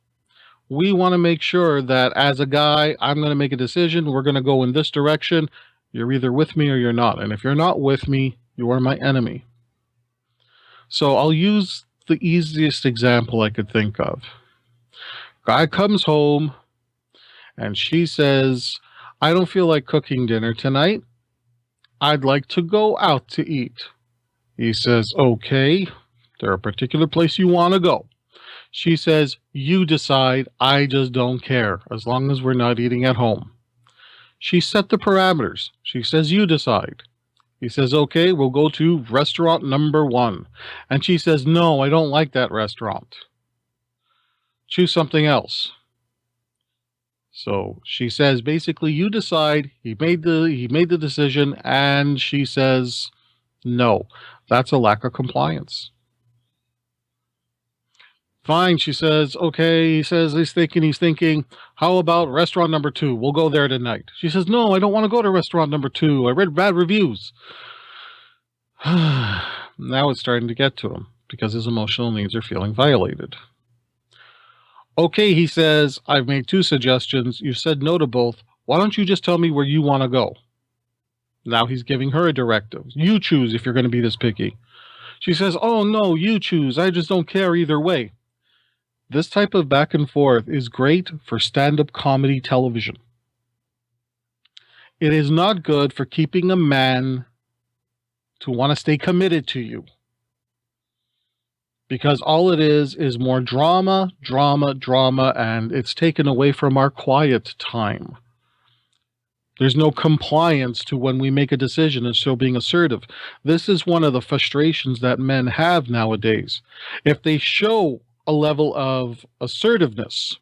we want to make sure that as a guy, I'm going to make a decision. We're going to go in this direction. You're either with me or you're not. And if you're not with me, you are my enemy. So I'll use the easiest example I could think of. Guy comes home and she says, I don't feel like cooking dinner tonight. I'd like to go out to eat. He says, okay, there's a particular place you want to go. She says, you decide, I just don't care, as long as we're not eating at home. She set the parameters. She says, you decide. He says, okay, we'll go to restaurant number 1. And she says, no, I don't like that restaurant. Choose something else. So she says, basically, you decide. He made the decision, and she says, no. That's a lack of compliance. Fine, she says, okay, he says he's thinking, how about restaurant number 2? We'll go there tonight. She says, no, I don't want to go to restaurant number 2. I read bad reviews. Now it's starting to get to him because his emotional needs are feeling violated. Okay, he says, I've made 2 suggestions. You said no to both. Why don't you just tell me where you want to go? Now he's giving her a directive. You choose if you're going to be this picky. She says, oh, no, you choose. I just don't care either way. This type of back and forth is great for stand-up comedy television. It is not good for keeping a man to want to stay committed to you. Because all it is more drama, and it's taken away from our quiet time. There's no compliance to when we make a decision and still being assertive. This is one of the frustrations that men have nowadays. If they show a level of assertiveness,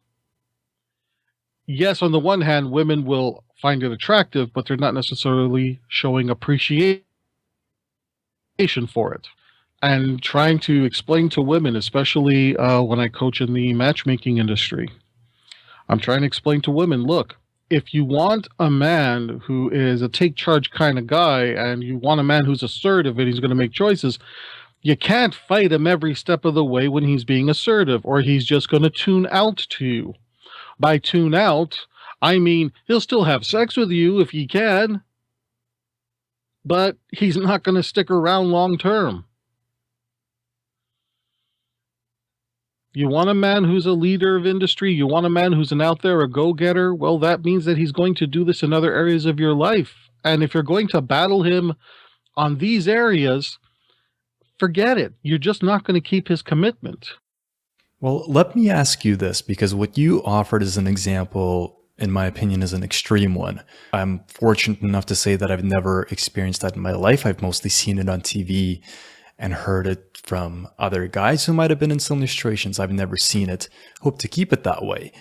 yes, on the one hand, women will find it attractive, but they're not necessarily showing appreciation for it. And trying to explain to women, especially when I coach in the matchmaking industry, I'm trying to explain to women, look, if you want a man who is a take charge kind of guy and you want a man who's assertive and he's going to make choices, you can't fight him every step of the way when he's being assertive, or he's just going to tune out to you. By tune out, I mean he'll still have sex with you if he can, but he's not going to stick around long term. You want a man who's a leader of industry, you want a man who's an out there, a go-getter, well, that means that he's going to do this in other areas of your life. And if you're going to battle him on these areas, forget it. You're just not going to keep his commitment. Well, let me ask you this, because what you offered as an example, in my opinion, is an extreme one. I'm fortunate enough to say that I've never experienced that in my life. I've mostly seen it on TV and heard it from other guys who might have been in similar situations. I've never seen it. Hope to keep it that way.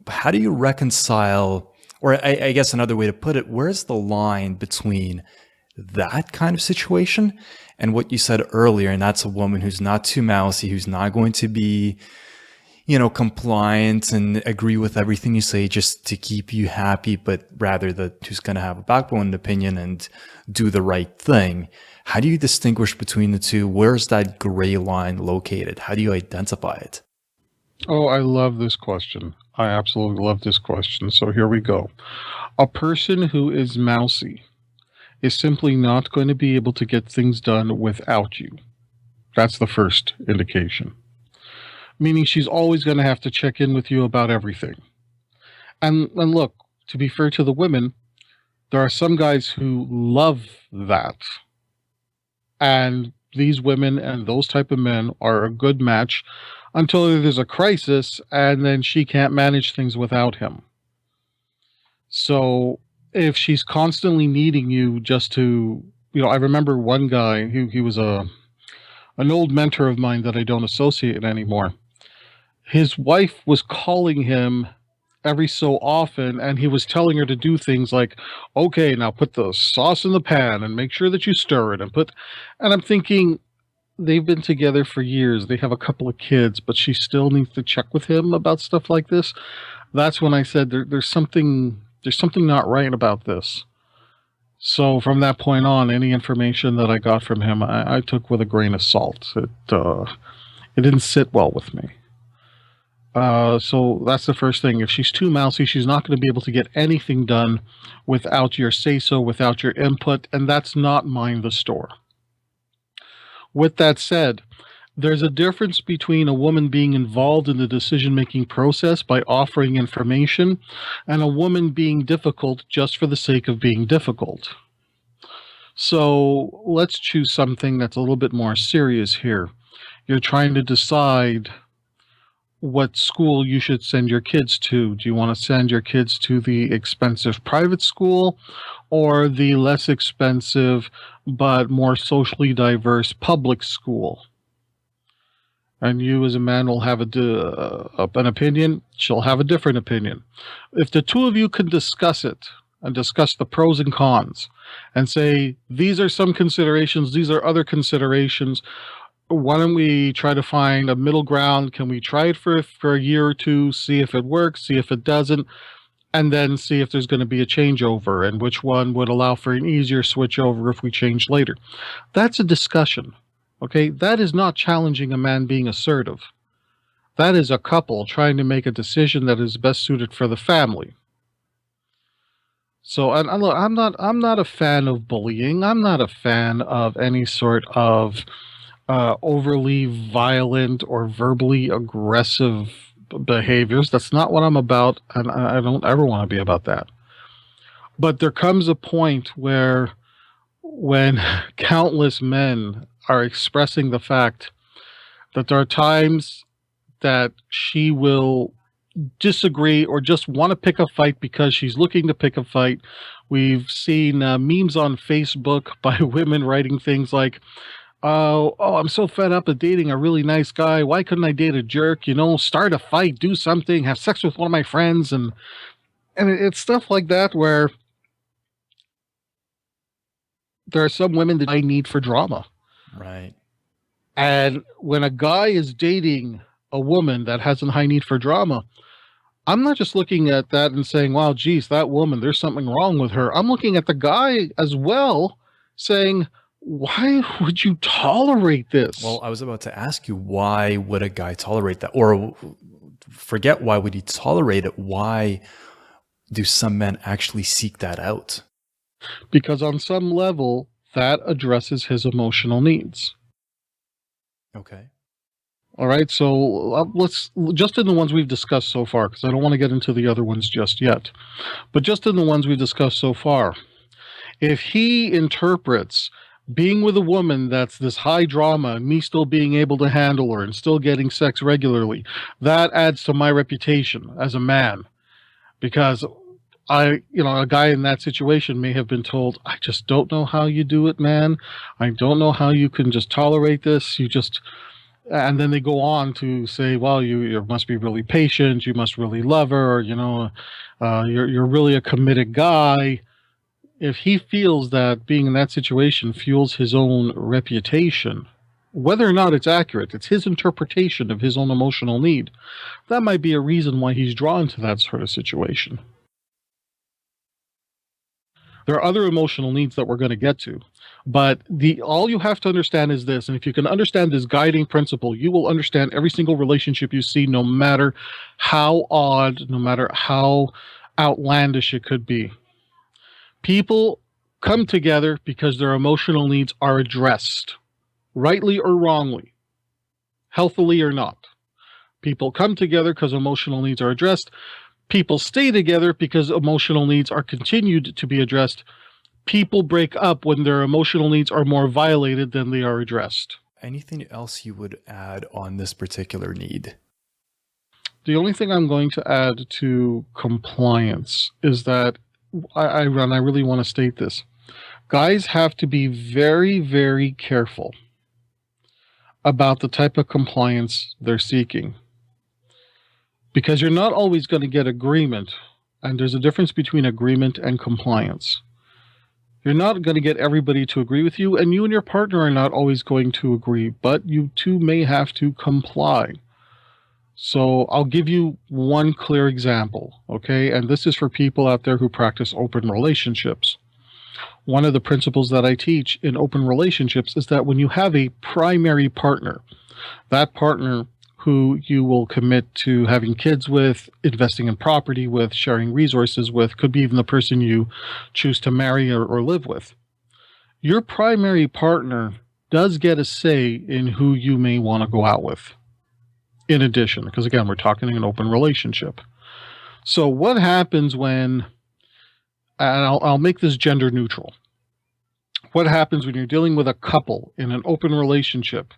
But how do you reconcile, or I guess another way to put it, where's the line between that kind of situation and what you said earlier, and that's a woman who's not too mousy, who's not going to be, compliant and agree with everything you say just to keep you happy, but rather who's going to have a backbone and opinion and do the right thing? How do you distinguish between the two? Where's that gray line located? How do you identify it? Oh, I love this question. I absolutely love this question. So here we go. A person who is mousy is simply not going to be able to get things done without you. That's the first indication. Meaning she's always going to have to check in with you about everything. And look, to be fair to the women, there are some guys who love that. And these women and those type of men are a good match until there's a crisis and then she can't manage things without him. So if she's constantly needing you just to, I remember one guy, he was an old mentor of mine that I don't associate anymore. His wife was calling him every so often, and he was telling her to do things like, okay, now put the sauce in the pan and make sure that you stir it and I'm thinking, they've been together for years. They have a couple of kids, but she still needs to check with him about stuff like this. That's when I said there's something not right about this. So from that point on, any information that I got from him, I took with a grain of salt. It didn't sit well with me. So that's the first thing. If she's too mousy, she's not going to be able to get anything done without your say-so, without your input, and that's not mind the store. With that said, there's a difference between a woman being involved in the decision-making process by offering information and a woman being difficult just for the sake of being difficult. So let's choose something that's a little bit more serious here. You're trying to decide what school you should send your kids to. Do you want to send your kids to the expensive private school or the less expensive but more socially diverse public school? And you, as a man, will have an opinion. She'll have a different opinion. If the two of you can discuss it and discuss the pros and cons and say, these are some considerations, these are other considerations, why don't we try to find a middle ground? Can we try it for a year or two, see if it works, see if it doesn't, and then see if there's going to be a changeover and which one would allow for an easier switch over if we change later? That's a discussion. Okay, that is not challenging a man being assertive. That is a couple trying to make a decision that is best suited for the family. So, and look, I'm not a fan of bullying. I'm not a fan of any sort of overly violent or verbally aggressive behaviors. That's not what I'm about, and I don't ever want to be about that. But there comes a point where, when countless men are expressing the fact that there are times that she will disagree or just want to pick a fight because she's looking to pick a fight. We've seen memes on Facebook by women writing things like, oh, I'm so fed up of dating a really nice guy. Why couldn't I date a jerk? Start a fight, do something, have sex with one of my friends. And it's stuff like that where there are some women that I need for drama. Right. And when a guy is dating a woman that has a high need for drama, I'm not just looking at that and saying, wow, geez, that woman, there's something wrong with her. I'm looking at the guy as well saying, why would you tolerate this? Well, I was about to ask you, why would a guy tolerate that? Or forget why would he tolerate it? Why do some men actually seek that out? Because on some level, that addresses his emotional needs. Okay. All right, so let's just in the ones we've discussed so far, because I don't want to get into the other ones just yet. But just in the ones we've discussed so far, if he interprets being with a woman that's this high drama and me still being able to handle her and still getting sex regularly, that adds to my reputation as a man. Because a guy in that situation may have been told, I just don't know how you do it, man. I don't know how you can just tolerate this. And then they go on to say, well, you must be really patient. You must really love her. You're really a committed guy. If he feels that being in that situation fuels his own reputation, whether or not it's accurate, it's his interpretation of his own emotional need. That might be a reason why he's drawn to that sort of situation. There are other emotional needs that we're going to get to, but all you have to understand is this, and if you can understand this guiding principle, you will understand every single relationship you see, no matter how odd, no matter how outlandish it could be. People come together because their emotional needs are addressed, rightly or wrongly, healthily or not. People come together because emotional needs are addressed. People stay together because emotional needs are continued to be addressed. People break up when their emotional needs are more violated than they are addressed. Anything else you would add on this particular need? The only thing I'm going to add to compliance is that I really want to state this. Guys have to be very, very careful about the type of compliance they're seeking. Because you're not always going to get agreement, and there's a difference between agreement and compliance. You're not going to get everybody to agree with you, and you and your partner are not always going to agree, but you two may have to comply. So I'll give you one clear example, okay? And this is for people out there who practice open relationships. One of the principles that I teach in open relationships is that when you have a primary partner, that partner who you will commit to having kids with, investing in property with, sharing resources with, could be even the person you choose to marry or live with. Your primary partner does get a say in who you may want to go out with. In addition, because again, we're talking an open relationship. So what happens when, and I'll make this gender neutral. what happens when you're dealing with a couple in an open relationship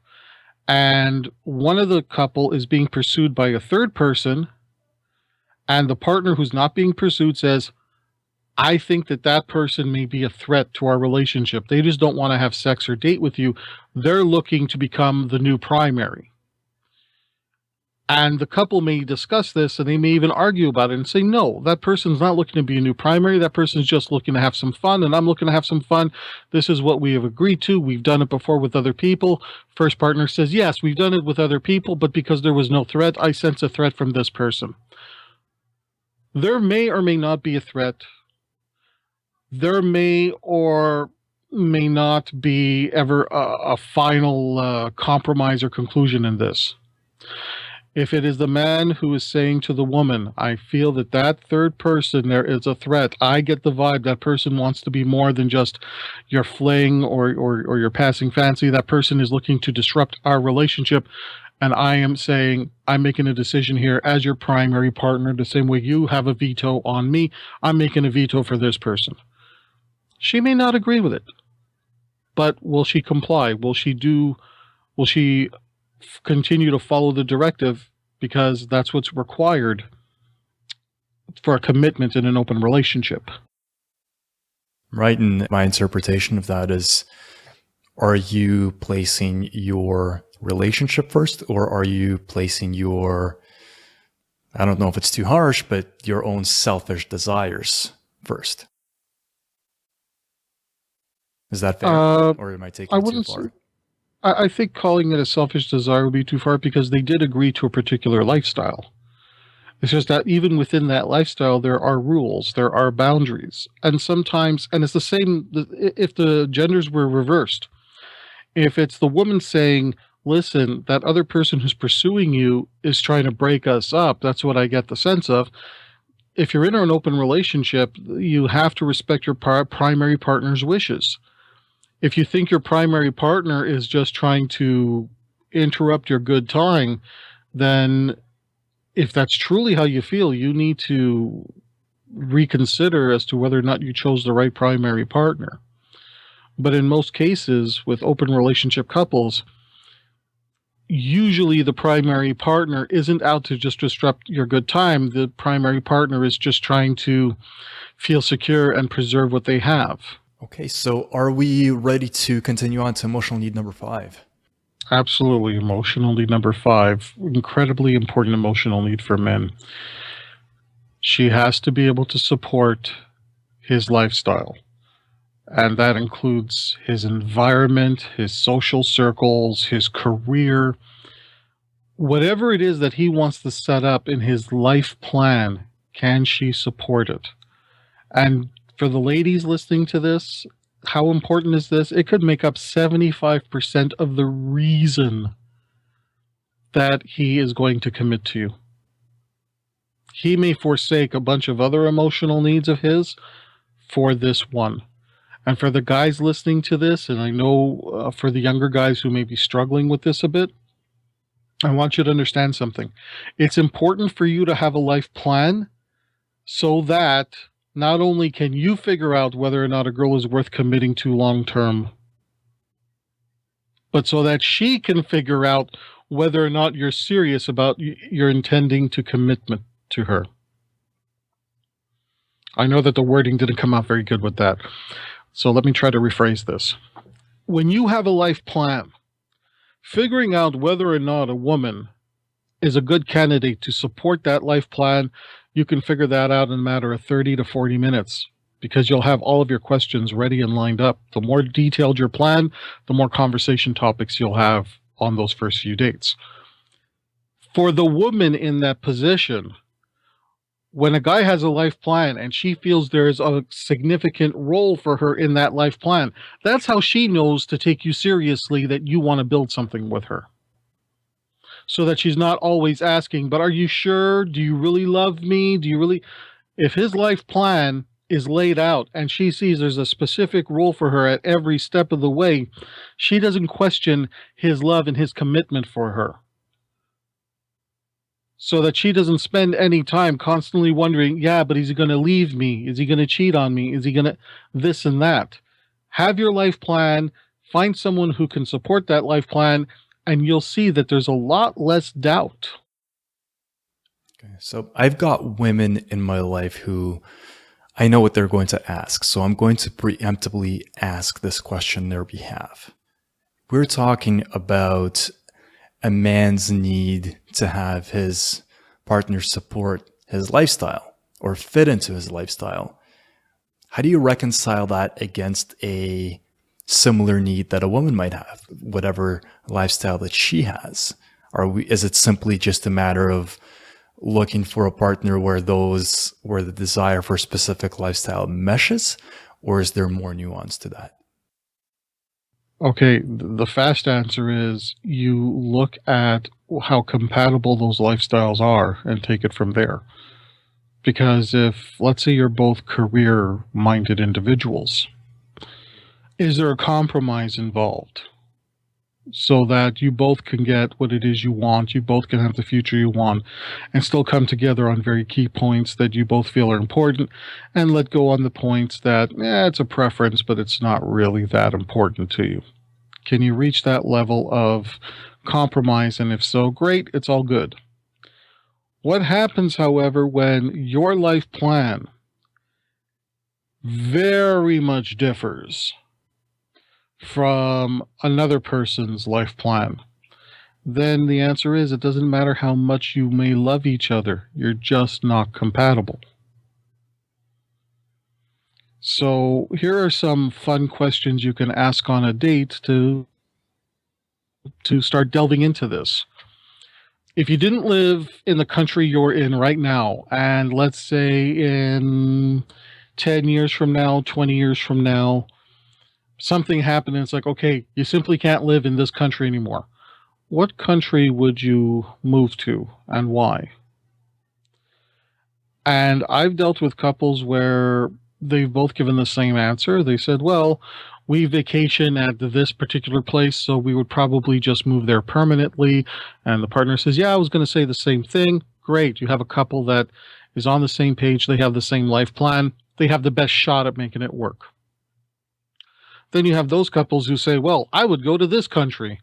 and one of the couple is being pursued by a third person, and the partner who's not being pursued says, I think that that person may be a threat to our relationship. They just don't want to have sex or date with you. They're looking to become the new primary. And the couple may discuss this, and they may even argue about it and say, no, that person's not looking to be a new primary. That person's just looking to have some fun, and I'm looking to have some fun. This is what we have agreed to. We've done it before with other people. First partner says, yes, we've done it with other people, but because there was no threat, I sense a threat from this person. There may or may not be a threat. There may or may not be ever a final compromise or conclusion in this. If it is the man who is saying to the woman, I feel that that third person there is a threat, I get the vibe that person wants to be more than just your fling or your passing fancy. That person is looking to disrupt our relationship. And I am saying, I'm making a decision here as your primary partner, the same way you have a veto on me. I'm making a veto for this person. She may not agree with it, but will she comply? Will she continue to follow the directive because that's what's required for a commitment in an open relationship? Right. And my interpretation of that is, are you placing your relationship first, or are you placing your, I don't know if it's too harsh, but your own selfish desires first? Is that fair? Or am I taking it too far? I think calling it a selfish desire would be too far, because they did agree to a particular lifestyle. It's just that even within that lifestyle, there are rules, there are boundaries. And sometimes, and it's the same if the genders were reversed. If it's the woman saying, listen, that other person who's pursuing you is trying to break us up, that's what I get the sense of. If you're in an open relationship, you have to respect your primary partner's wishes. If you think your primary partner is just trying to interrupt your good time, then if that's truly how you feel, you need to reconsider as to whether or not you chose the right primary partner. But in most cases, with open relationship couples, usually the primary partner isn't out to just disrupt your good time. The primary partner is just trying to feel secure and preserve what they have. Okay, so are we ready to continue on to emotional need number 5? Absolutely. Emotional need number 5, incredibly important emotional need for men. She has to be able to support his lifestyle. And that includes his environment, his social circles, his career. Whatever it is that he wants to set up in his life plan, can she support it? And for the ladies listening to this, how important is this? It could make up 75% of the reason that he is going to commit to you. He may forsake a bunch of other emotional needs of his for this one. And for the guys listening to this, and I know for the younger guys who may be struggling with this a bit, I want you to understand something. It's important for you to have a life plan so that not only can you figure out whether or not a girl is worth committing to long term, but so that she can figure out whether or not you're serious about your intending to commitment to her. I know that the wording didn't come out very good with that, so let me try to rephrase this. When you have a life plan, figuring out whether or not a woman is a good candidate to support that life plan, you can figure that out in a matter of 30 to 40 minutes, because you'll have all of your questions ready and lined up. The more detailed your plan, the more conversation topics you'll have on those first few dates. For the woman in that position, when a guy has a life plan and she feels there's a significant role for her in that life plan, that's how she knows to take you seriously, that you want to build something with her. So that she's not always asking, but are you sure? Do you really love me? Do you really? If his life plan is laid out and she sees there's a specific role for her at every step of the way, she doesn't question his love and his commitment for her. So that she doesn't spend any time constantly wondering, yeah, but is he going to leave me? Is he going to cheat on me? Is he going to this and that? Have your life plan, find someone who can support that life plan, and you'll see that there's a lot less doubt. Okay, so I've got women in my life who I know what they're going to ask. So I'm going to preemptively ask this question on their behalf. We're talking about a man's need to have his partner support his lifestyle or fit into his lifestyle. How do you reconcile that against a similar need that a woman might have, whatever lifestyle that she has? Is it simply just a matter of looking for a partner where the desire for a specific lifestyle meshes, or is there more nuance to that? Okay, the fast answer is you look at how compatible those lifestyles are and take it from there. Because if, let's say, you're both career minded individuals, is there a compromise involved so that you both can get what it is you want, you both can have the future you want, and still come together on very key points that you both feel are important, and let go on the points that, it's a preference, but it's not really that important to you? Can you reach that level of compromise? And if so, great, it's all good. What happens, however, when your life plan very much differs from another person's life plan? Then the answer is it doesn't matter how much you may love each other, you're just not compatible. So here are some fun questions you can ask on a date to start delving into this. If you didn't live in the country you're in right now, and let's say in 10 years from now, 20 years from now, something happened and it's like, okay, you simply can't live in this country anymore. What country would you move to and why? And I've dealt with couples where they've both given the same answer. They said, well, we vacation at this particular place, so we would probably just move there permanently. And the partner says, yeah, I was going to say the same thing. Great. You have a couple that is on the same page. They have the same life plan. They have the best shot at making it work. Then you have those couples who say, well, I would go to this country.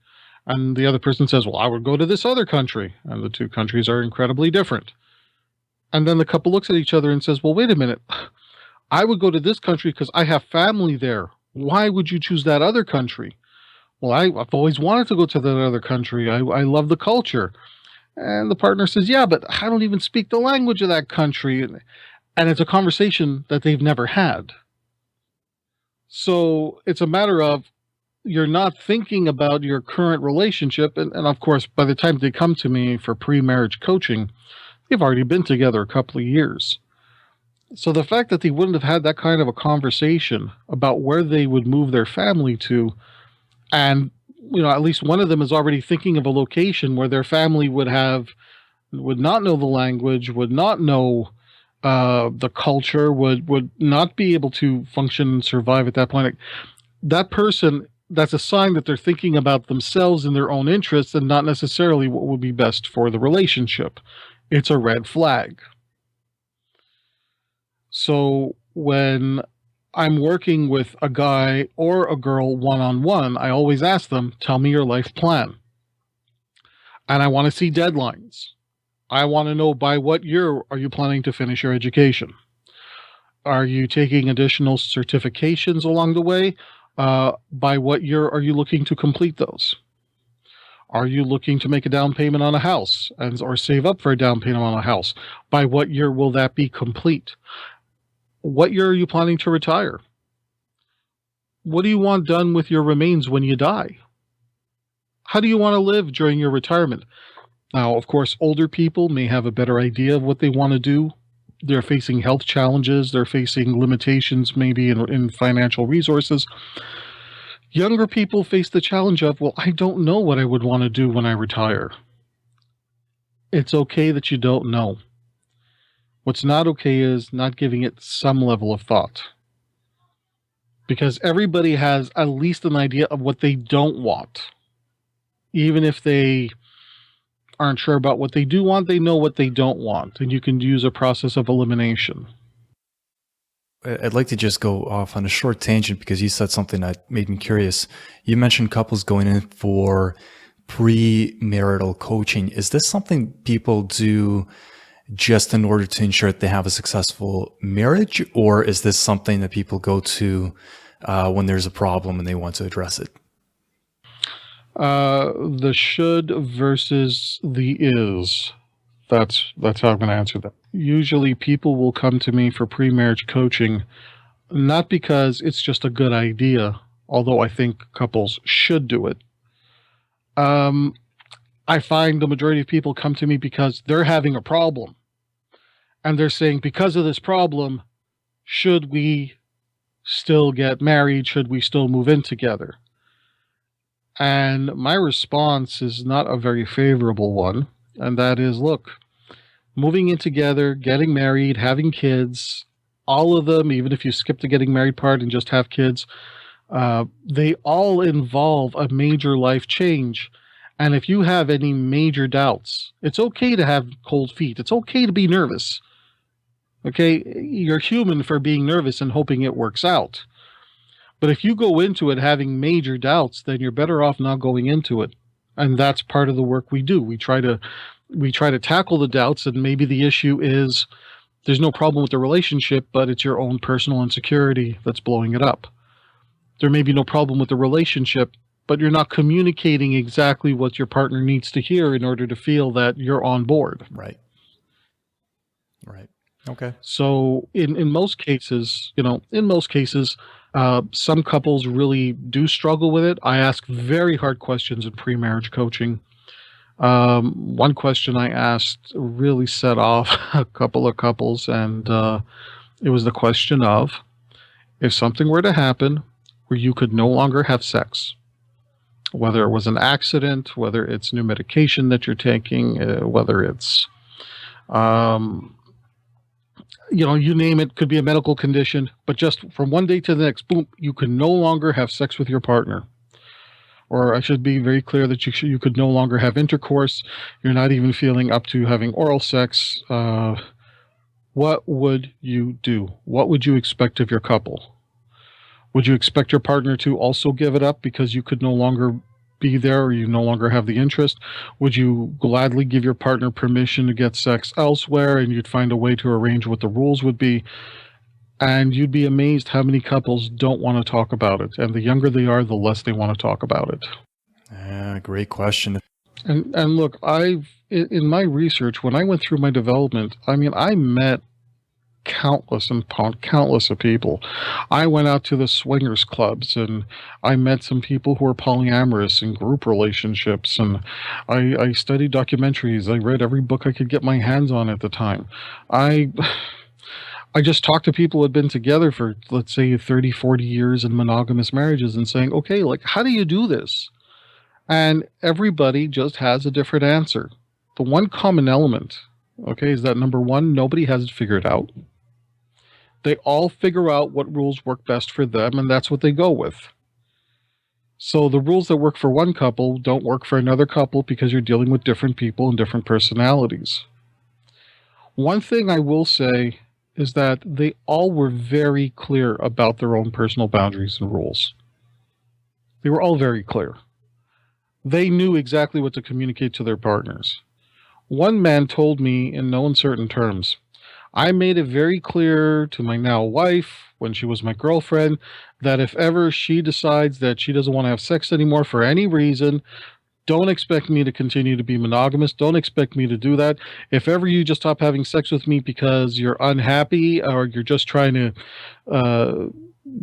And the other person says, well, I would go to this other country. And the two countries are incredibly different. And then the couple looks at each other and says, well, wait a minute. I would go to this country because I have family there. Why would you choose that other country? Well, I've always wanted to go to that other country. I love the culture. And the partner says, yeah, but I don't even speak the language of that country. And it's a conversation that they've never had. So it's a matter of you're not thinking about your current relationship. And of course, by the time they come to me for pre-marriage coaching, they've already been together a couple of years. So the fact that they wouldn't have had that kind of a conversation about where they would move their family to, and at least one of them is already thinking of a location where their family would not know the language, would not know the culture, would not be able to function and survive at that point. That person, that's a sign that they're thinking about themselves and their own interests and not necessarily what would be best for the relationship. It's a red flag. So when I'm working with a guy or a girl one-on-one, I always ask them, tell me your life plan. And I want to see deadlines. I want to know, by what year are you planning to finish your education? Are you taking additional certifications along the way? By what year are you looking to complete those? Are you looking to make a down payment on a house or save up for a down payment on a house? By what year will that be complete? What year are you planning to retire? What do you want done with your remains when you die? How do you want to live during your retirement? Now, of course, older people may have a better idea of what they want to do. They're facing health challenges. They're facing limitations maybe in financial resources. Younger people face the challenge of, well, I don't know what I would want to do when I retire. It's okay that you don't know. What's not okay is not giving it some level of thought. Because everybody has at least an idea of what they don't want. Even if they aren't sure about what they do want, they know what they don't want. And you can use a process of elimination. I'd like to just go off on a short tangent because you said something that made me curious. You mentioned couples going in for premarital coaching. Is this something people do just in order to ensure that they have a successful marriage, or is this something that people go to when there's a problem and they want to address it? The should versus the is. That's how I'm going to answer that. Usually, people will come to me for pre-marriage coaching, not because it's just a good idea, although I think couples should do it. I find the majority of people come to me because they're having a problem, and they're saying, because of this problem, should we still get married? Should we still move in together? And my response is not a very favorable one, and that is, look, moving in together, getting married, having kids, all of them, even if you skip the getting married part and just have kids, they all involve a major life change. And if you have any major doubts, it's okay to have cold feet. It's okay to be nervous. Okay, you're human for being nervous and hoping it works out. But if you go into it having major doubts, then you're better off not going into it. And that's part of the work we do. We try to tackle the doubts, and maybe the issue is there's no problem with the relationship, but it's your own personal insecurity that's blowing it up. There may be no problem with the relationship, but you're not communicating exactly what your partner needs to hear in order to feel that you're on board. Right. Right. Okay. So in most cases, some couples really do struggle with it. I ask very hard questions in pre-marriage coaching. One question I asked really set off a couple of couples, and it was the question of, if something were to happen where you could no longer have sex, whether it was an accident, whether it's new medication that you're taking, whether it's you name it, could be a medical condition, but just from one day to the next, boom, you can no longer have sex with your partner. Or I should be very clear that you could no longer have intercourse. You're not even feeling up to having oral sex. What would you do? What would you expect of your couple? Would you expect your partner to also give it up because you could no longer be there, or you no longer have the interest? Would you gladly give your partner permission to get sex elsewhere, and you'd find a way to arrange what the rules would be? And you'd be amazed how many couples don't want to talk about it. And the younger they are, the less they want to talk about it. Great question. And look, in my research, when I went through my development, I met countless of people. I went out to the swingers clubs, and I met some people who are polyamorous in group relationships, and I studied documentaries. I read every book I could get my hands on at the time. I just talked to people who had been together for, let's say, 30, 40 years in monogamous marriages, and saying, okay, how do you do this? And everybody just has a different answer. The one common element, is that, number one, nobody has it figured out. They all figure out what rules work best for them, and that's what they go with. So the rules that work for one couple don't work for another couple because you're dealing with different people and different personalities. One thing I will say is that they all were very clear about their own personal boundaries and rules. They were all very clear. They knew exactly what to communicate to their partners. One man told me in no uncertain terms, I made it very clear to my now wife, when she was my girlfriend, that if ever she decides that she doesn't want to have sex anymore for any reason, don't expect me to continue to be monogamous. Don't expect me to do that. If ever you just stop having sex with me because you're unhappy, or you're just trying to,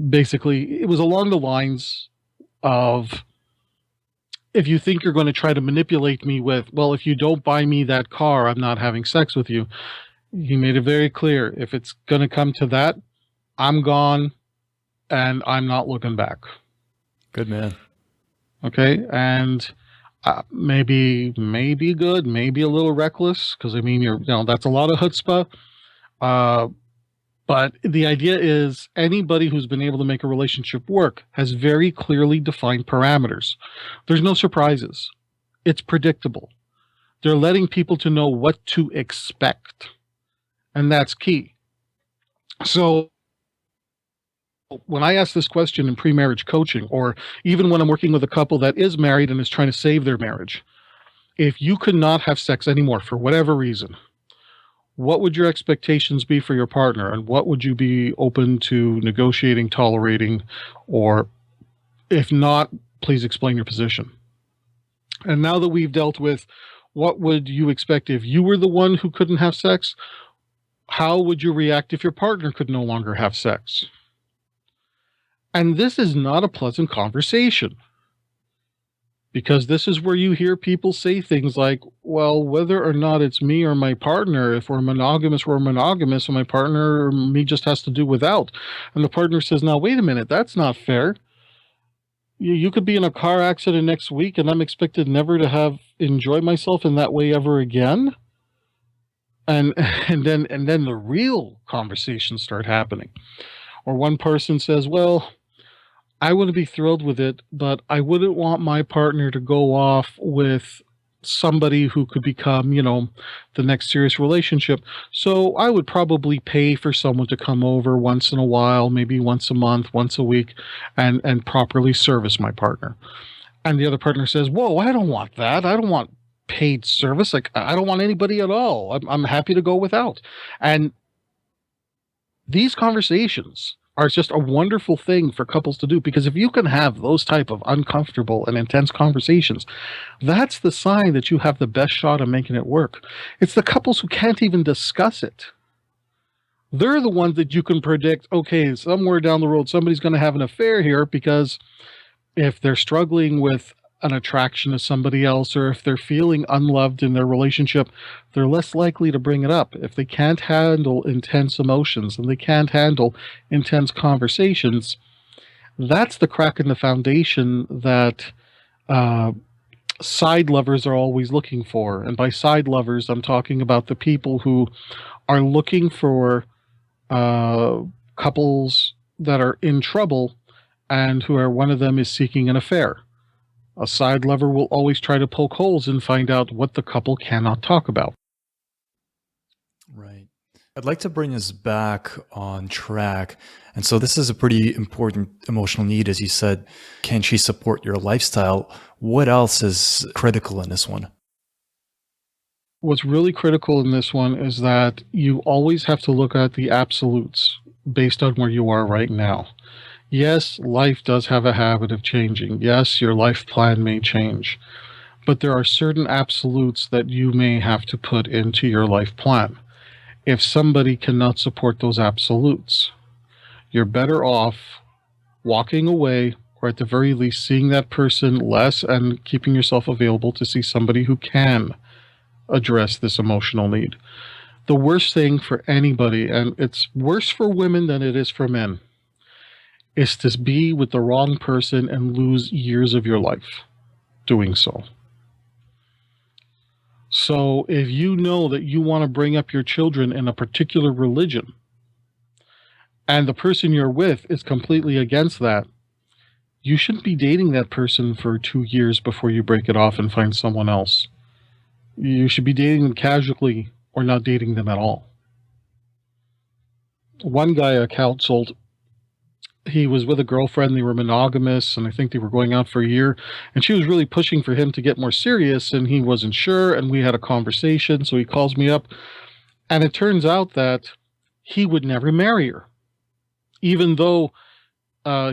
basically, it was along the lines of, if you think you're going to try to manipulate me with, well, if you don't buy me that car, I'm not having sex with you. He made it very clear, if it's going to come to that, I'm gone, and I'm not looking back. Good man. Okay, and maybe good, maybe a little reckless, because that's a lot of chutzpah. But the idea is, anybody who's been able to make a relationship work has very clearly defined parameters. There's no surprises. It's predictable. They're letting people to know what to expect. And that's key. So when I ask this question in pre-marriage coaching, or even when I'm working with a couple that is married and is trying to save their marriage, if you could not have sex anymore for whatever reason, what would your expectations be for your partner? And what would you be open to negotiating, tolerating, or if not, please explain your position. And now that we've dealt with what would you expect if you were the one who couldn't have sex, how would you react if your partner could no longer have sex? And this is not a pleasant conversation, because this is where you hear people say things like, well, whether or not it's me or my partner, if we're monogamous, and my partner or me just has to do without. And the partner says, now, wait a minute, that's not fair. You could be in a car accident next week and I'm expected never to have enjoy myself in that way ever again. And then the real conversations start happening. Or one person says, well, I wouldn't be thrilled with it, but I wouldn't want my partner to go off with somebody who could become, the next serious relationship. So I would probably pay for someone to come over once in a while, maybe once a month, once a week, and properly service my partner. And the other partner says, whoa, I don't want that. I don't want paid service. Like, I don't want anybody at all. I'm happy to go without. And these conversations are just a wonderful thing for couples to do, because if you can have those type of uncomfortable and intense conversations, that's the sign that you have the best shot of making it work. It's the couples who can't even discuss it. They're the ones that you can predict, okay, somewhere down the road, somebody's going to have an affair here, because if they're struggling with an attraction to somebody else, or if they're feeling unloved in their relationship, they're less likely to bring it up. If they can't handle intense emotions and they can't handle intense conversations, that's the crack in the foundation that side lovers are always looking for. And by side lovers, I'm talking about the people who are looking for couples that are in trouble and who are, one of them is seeking an affair. A side lover will always try to poke holes and find out what the couple cannot talk about. Right. I'd like to bring us back on track. And so this is a pretty important emotional need, as you said. Can she support your lifestyle? What else is critical in this one? What's really critical in this one is that you always have to look at the absolutes based on where you are right now. Yes, life does have a habit of changing. Yes, your life plan may change. But there are certain absolutes that you may have to put into your life plan. If somebody cannot support those absolutes, you're better off walking away, or at the very least seeing that person less and keeping yourself available to see somebody who can address this emotional need. The worst thing for anybody, and it's worse for women than it is for men, is to be with the wrong person and lose years of your life doing so. So if you know that you want to bring up your children in a particular religion, and the person you're with is completely against that, you shouldn't be dating that person for 2 years before you break it off and find someone else. You should be dating them casually or not dating them at all. One guy I counseled, he was with a girlfriend, they were monogamous, and I think they were going out for a year, and she was really pushing for him to get more serious, and he wasn't sure, and we had a conversation, so he calls me up, and it turns out that he would never marry her, even though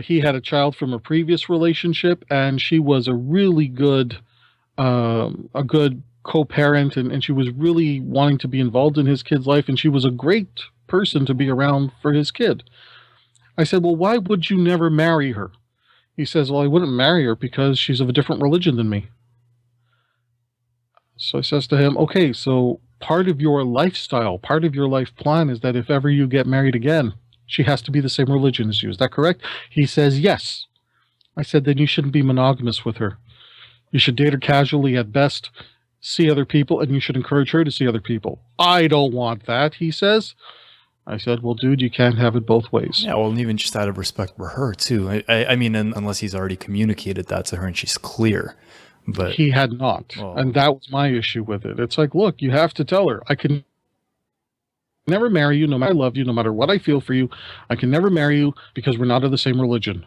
he had a child from a previous relationship, and she was a really good co-parent, and she was really wanting to be involved in his kid's life, and she was a great person to be around for his kid. I said, well, why would you never marry her? He says, well, I wouldn't marry her because she's of a different religion than me. So I says to him, okay, so part of your lifestyle, part of your life plan is that if ever you get married again, she has to be the same religion as you. Is that correct? He says, yes. I said, then you shouldn't be monogamous with her. You should date her casually at best, see other people, and you should encourage her to see other people. I don't want that, he says. I said, well, dude, you can't have it both ways. Yeah, well, and even just out of respect for her, too. I mean, unless he's already communicated that to her and she's clear. But he had not. And that was my issue with it. It's like, look, you have to tell her. I can never marry you, no matter I love you, no matter what I feel for you. I can never marry you because we're not of the same religion.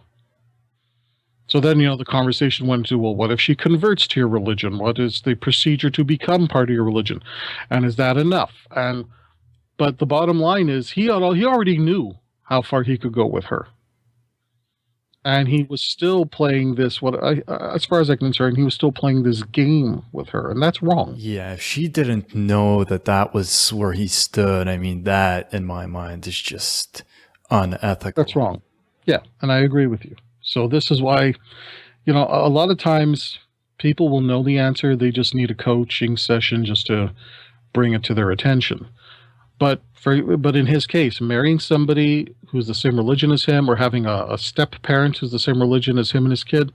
So then, the conversation went to, well, what if she converts to your religion? What is the procedure to become part of your religion? And is that enough? But the bottom line is he already knew how far he could go with her. And he was still playing this, as far as I'm concerned, he was still playing this game with her. And that's wrong. Yeah, if she didn't know that was where he stood, I mean, that in my mind is just unethical. That's wrong. Yeah, and I agree with you. So this is why, a lot of times people will know the answer. They just need a coaching session just to bring it to their attention. But in his case, marrying somebody who's the same religion as him, or having a step parent who's the same religion as him and his kid,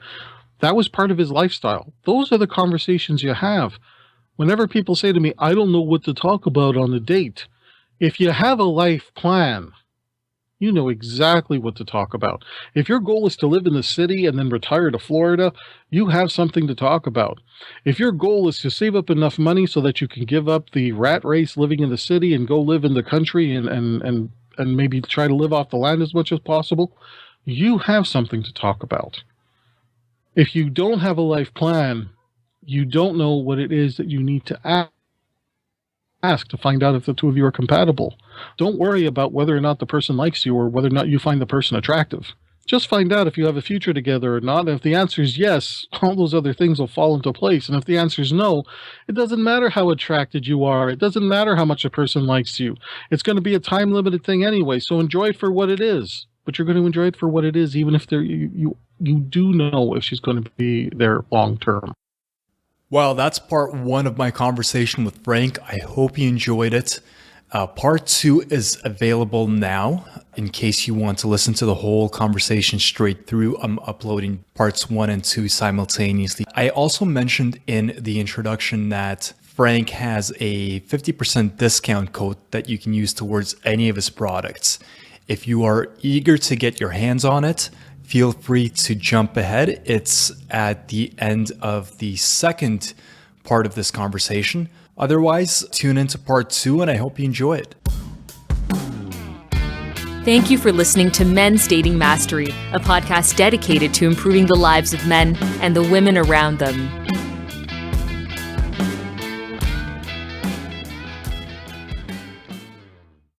that was part of his lifestyle. Those are the conversations you have. Whenever people say to me, I don't know what to talk about on a date, if you have a life plan, you know exactly what to talk about. If your goal is to live in the city and then retire to Florida, you have something to talk about. If your goal is to save up enough money so that you can give up the rat race living in the city and go live in the country and maybe try to live off the land as much as possible, you have something to talk about. If you don't have a life plan, you don't know what it is that you need to ask to find out if the two of you are compatible. Don't worry about whether or not the person likes you or whether or not you find the person attractive. Just find out if you have a future together or not. And if the answer is yes, all those other things will fall into place. And if the answer is no, it doesn't matter how attracted you are. It doesn't matter how much a person likes you. It's going to be a time-limited thing anyway, so enjoy it for what it is. But you're going to enjoy it for what it is, even if you do know if she's going to be there long-term. Well, that's part one of my conversation with Frank. I hope you enjoyed it. Part two is available now in case you want to listen to the whole conversation straight through. I'm uploading parts 1 and 2 simultaneously. I also mentioned in the introduction that Frank has a 50% discount code that you can use towards any of his products. If you are eager to get your hands on it, feel free to jump ahead. It's at the end of the second part of this conversation. Otherwise, tune into part 2 and I hope you enjoy it. Thank you for listening to Men's Dating Mastery, a podcast dedicated to improving the lives of men and the women around them.